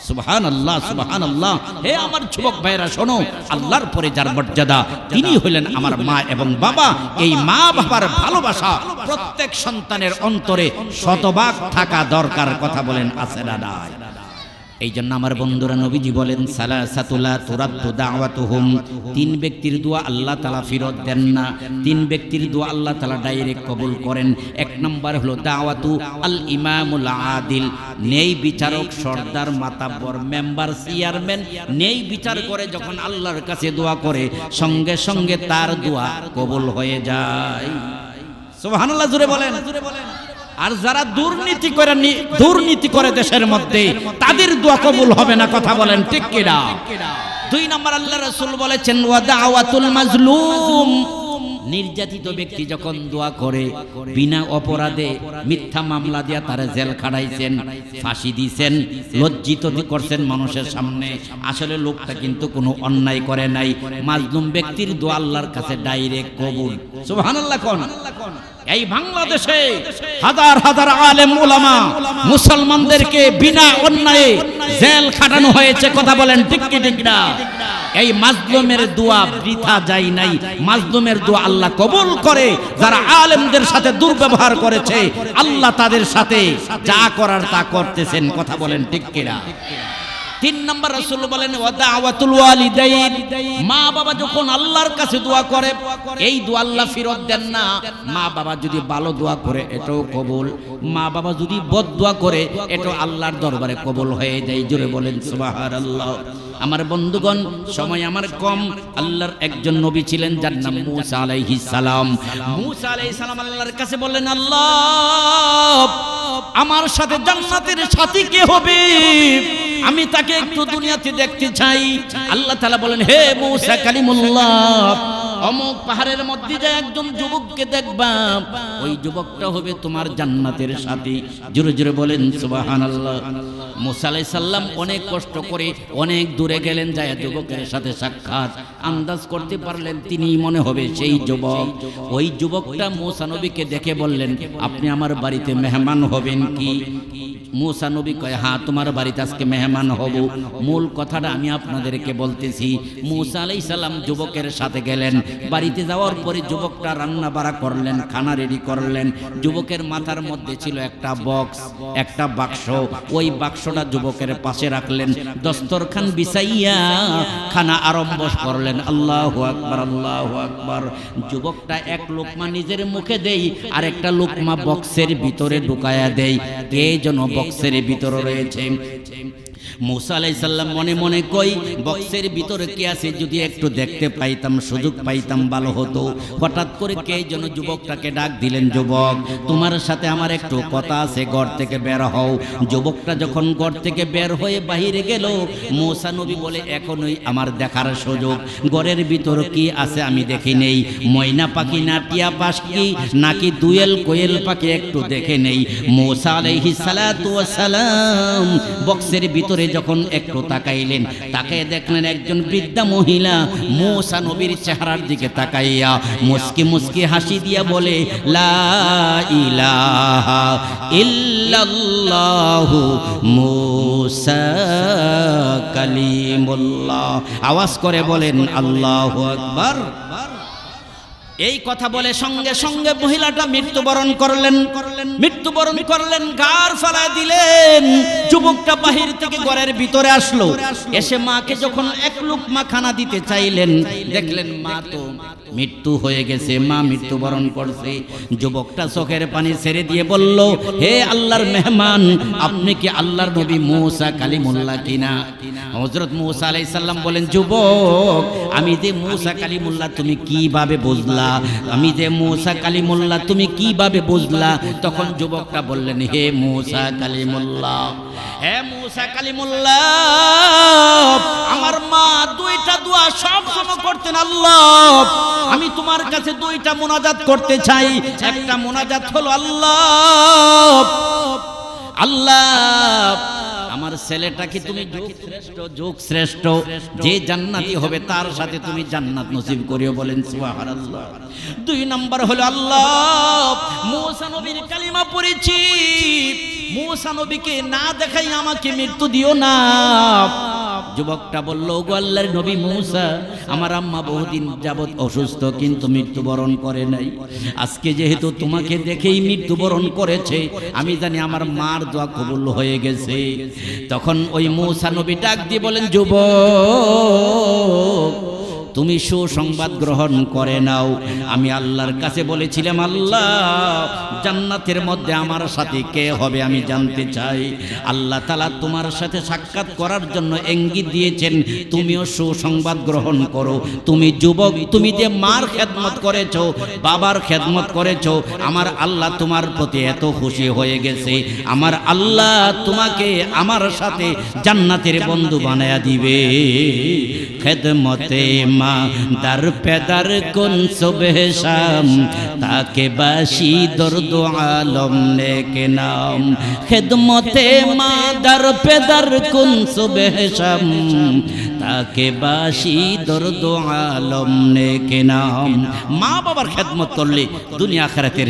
সুবহানাল্লাহ, সুবহানাল্লাহ। হে আমার যুবক ভাইরা শোনো, আল্লাহর পরে যার মর্যাদা তিনি হলেন আমার মা এবং বাবা। এই মা বাবার ভালোবাসা প্রত্যেক সন্তানের অন্তরে শতভাগ থাকা দরকার। কথা বলেন আছে না নাই? এই জন্য আমার বন্ধুরা নবীজি বলেন সালাসাতুলা তুরাদ্দু দাওয়াতুহুম, 3 ব্যক্তির দোয়া আল্লাহ তাআলা ফেরত দেন না। 3 ব্যক্তির দোয়া আল্লাহ তাআলা ডাইরেক্ট কবুল করেন। 1 নম্বর হলো দাওয়াতু আল ইমামুল আদিল, ন্যায় বিচারক, সর্দার, মাতাব্বর, মেম্বার, চেয়ারম্যান ন্যায় বিচার করে যখন আল্লাহর কাছে দোয়া করে সঙ্গে সঙ্গে তার দোয়া কবুল হয়ে যায়। সুবহানাল্লাহ, জোরে বলেন। আর যারা দুর্নীতি করে দেশের মধ্যে তাদের দোয়া কবুল হবে না। কথা বলেন ঠিক কিনা? 2 নম্বর আল্লাহ রাসূল বলেছেন ওয়া দাওয়াতুল মাজলুম, নির্যাতিত ব্যক্তি যখন দোয়া করে বিনা অপরাধে মিথ্যা মামলা দিয়া তারা জেল খাটাইছেন, ফাঁসি দিয়েছেন, লজ্জিত করছেন মানুষের সামনে, আসলে লোকটা কিন্তু কোনো অন্যায় করে নাই, মাজলুম ব্যক্তির দোয়া আল্লাহর কাছে ডাইরেক্ট কবুল। সুবহানাল্লাহ। কোন এই বাংলাদেশে হাজার হাজার আলেম উলামা মুসলমানদেরকে বিনা অন্যায়ে জেল খাটানো হয়েছে। কথা বলেন ঠিক কি ঠিক না? এই মাজলুমের দোয়া বৃথা যায় নাই। মাজলুমের দোয়া আল্লাহ কবুল করে। যারা আলেমদের সাথে দুর্ব্যবহার করেছে আল্লাহ তাদের সাথে যা করার তা করতেছেন। কথা বলেন ঠিক কিনা? 3 নম্বর রাসূল বলেন ওয়া দাওয়াতুল ওয়ালিদাইন, মা বাবা যখন আল্লাহর কাছে দোয়া করে এই দোয়া আল্লাহ ফেরত দেন না। মা বাবা যদি ভালো দোয়া করে এটাও কবুল, মা বাবা যদি বদ দোয়া করে এটাও আল্লাহর দরবারে কবুল হয়ে যায়। জোরে বলেন সুবহানাল্লাহ। আমার বন্ধুগণ সময় আমার কম। আল্লাহর একজন নবী ছিলেন যার নাম মূসা আলাইহিস সালাম। মূসা আলাইহিস সালাম আল্লাহর কাছে বললেন আল্লাহ আমার সাথে জান্নাতের সাথী কে হবে? আমি তাকে একটু দুনিয়াতে দেখতে চাই। আল্লাহ তাআলা বলেন হে মূসা কালিমুল্লাহ, অমুক পাহাড়ের মধ্যে যে একজন যুবককে দেখবা, ওই যুবকটা হবে তোমার জান্নাতের সাথী। জোরে জোরে বলেন সুবহানাল্লাহ। মূসা আলাইহিস সালাম অনেক কষ্ট করে অনেক দূরে গেলেন, যায় যুবকের সাথে সাক্ষাৎ। আন্দাজ করতে পারলেন তিনি মনে হবে সেই যুবক। ওই যুবকটা মূসা নবীকে দেখে বললেন আপনি আমার বাড়িতে মেহমান হবেন কি? মূসা নবী কয়, হ্যাঁ তোমার বাড়িতে আজকে মেহমান হব। মূল কথাটা আমি আপনাদেরকে বলতেছি। মূসা আলাইহিস সালাম যুবকের সাথে গেলেন। বাড়িতে যাওয়ার পরে যুবকটা রান্না বাড়া করলেন, খানা রেডি করলেন। যুবকের মাথার মধ্যে ছিল একটা বক্স, একটা বাক্স। ওই বাক্সটা যুবকের পাশে রাখলেন, দস্তরখান বিছাইয়া খানা আরম্ভ করলেন। আল্লাহু আকবার, আল্লাহু আকবার। যুবকটা এক লোকমা নিজের মুখে দেই, আর একটা লোকমা বক্সের ভিতরে ঢুকায়া দেয়। কে যেন বক্সের ভিতরে রয়েছে। মূসা আলাইহিস সালাম মনে মনে কই, বক্সের ভিতরে কি আছে যদি একটু দেখতে পাইতাম, সুযোগ পাইতাম ভালো হতো। হঠাৎ করে কে যেন যুবকটাকে ডাক দিলেন, যুবক তোমার সাথে আমার একটু কথা আছে, ঘর থেকে বের হও। যুবকটা যখন ঘর থেকে বের হয়ে বাহিরে গেল, মূসা নবী বলে, এখনই আমার দেখার সুযোগ। ঘরের ভিতর কি আছে আমি দেখি নেই, ময়না পাখি না টিয়া পাখি নাকি দুয়েল কোয়েল পাখি একটু দেখে নেই। মূসা আলাইহিস সালাতু ওয়াস সালাম বক্সের ভিতরে যখন একটু তাকাইলেন, তাকায় দেখলেন একজন বৃদ্ধা মহিলা মূসা নবীর চেহারার দিকে তাকাইয়া মুস্কি মুস্কি হাসি দিয়া বলে, লা ইলাহা ইল্লাল্লাহু মূসা কালিমুল্লাহ। আওয়াজ করে বলেন আল্লাহু আকবার। এই কথা বলে সঙ্গে সঙ্গে মহিলাটা মৃত্যুবরণ করলেন। মৃত্যুবরণ করলেন, গার ফালায় দিলেন। যুবকটা বাহির থেকে ঘরের ভিতরে আসলো। এসে মাকে যখন এক লুকমা খানা দিতে চাইলেন, দেখলেন মা তো মৃত্যু হয়ে গেছে, মা মৃত্যুবরণ করছে। যুবকটা চোখের পানি ছেড়ে দিয়ে বলল, হে আল্লাহর মেহমান, আপনি কি আল্লাহর নবী মূসা কালিমুল্লাহ কিনা? হযরত মূসা আলাইহিস সালাম বলেন, যুবক আমি যে মূসা কালিমুল্লাহ তুমি কিভাবে বুঝলা? আমি যে মূসা কালিমুল্লাহ তুমি কিভাবে বুঝলা? তখন যুবকটা বললেন, হে মূসা কালিমুল্লাহ, হে মূসা কালিমুল্লাহ, আমার মা দুইটা দোয়া সব সময় করতেন। আল্লাহ আমি তোমার কাছে দুইটা মুনাজাত করতে চাই। একটা মুনাজাত হলো, আল্লাহ আল্লাহ আমার ছেলেটাকে তুমি যোগ শ্রেষ্ঠ, যে জান্নাতি হবে তার সাথে তুমি জান্নাত নসিব করিও। বলেন সুবহানাল্লাহ। দুই নাম্বার হলো, আল্লাহ মূসা নবীর কালিমা পড়েছি, মূসা নবীকে না দেখাই আমাকে মৃত্যু দিও না। যুবকটা বলল, গো আল্লাহর নবী মূসা, আমার আম্মা বহুদিন যাবত অসুস্থ কিন্তু মৃত্যুবরণ করে নাই। আজকে যেহেতু তোমাকে দেখেই মৃত্যুবরণ করেছে, আমি জানি আমার মার দোয়া কবুল হয়ে গেছে। তখন ওই মূসা নবী ডাক দিয়ে বলেন, যুবক তুমি সুসংবাদ গ্রহণ করে নাও। আমি আল্লাহর কাছে বলেছিলাম, আল্লাহ জান্নাতের মধ্যে আমার সাথে কে হবে আমি জানতে চাই। আল্লাহ তাআলা তোমার সাথে সাক্ষাৎ করার জন্য ইঙ্গিত দিয়েছেন, তুমিও সুসংবাদ গ্রহণ করো। তুমি যুবক, তুমি যে মার খেদমত করেছো, বাবার খেদমত করেছো, আমার আল্লাহ তোমার প্রতি এত খুশি হয়ে গেছে, আমার আল্লাহ তোমাকে আমার সাথে জান্নাতের বন্ধু বানায়া দিবে। খেদমতে মা দার পেদার কোন সুবহ শাম, তাকে বাসি দর্দ আলম নেকে নাম। খেদমতে মা দার পেদার কোন সুবহ শাম, তাকে বাসি দর্দ আলম নেকে নাম। মা বাবার খেদমত করলে দুনিয়া আখিরাতের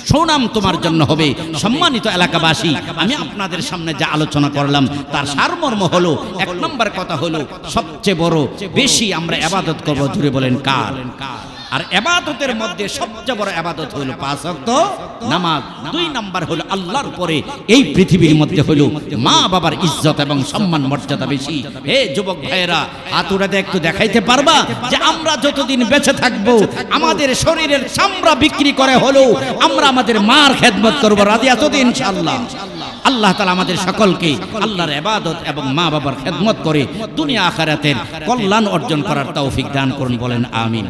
সুনাম তোমার জন্য হবে। সম্মানিত এলাকাবাসী, আমি আপনাদের সামনে যা আলোচনা করলাম তার সারমর্ম হলো, এক নম্বর কথা হলো, সবচেয়ে বড় বেশি আমরা ইবাদত করব, জুড়ে বলেন কার? আর ইবাদতের মধ্যে সবচেয়ে বড় ইবাদত হলো 5 ওয়াক্ত নামাজ। 2 নাম্বার হলো আল্লাহর পরে এই পৃথিবীর মধ্যে হলো মা বাবার ইজ্জত এবং সম্মান মর্যাদা বেশি। হে যুবক ভাইয়েরা, হাত উঠাতে একটু দেখাইতে পারবা যে আমরা যতদিন বেঁচে থাকবো আমাদের শরীরের চামড়া বিক্রি করে হলো আমরা আমাদের মার খেদমত করব। রাজি আছো তো ইনশাআল্লাহ? আল্লাহ তাআলা আমাদের সকলকে আল্লাহর ইবাদত এবং মা বাবার খেদমত করে দুনিয়া আখিরাতের কল্যাণ অর্জন করার তৌফিক দান করুন। বলেন আমিন।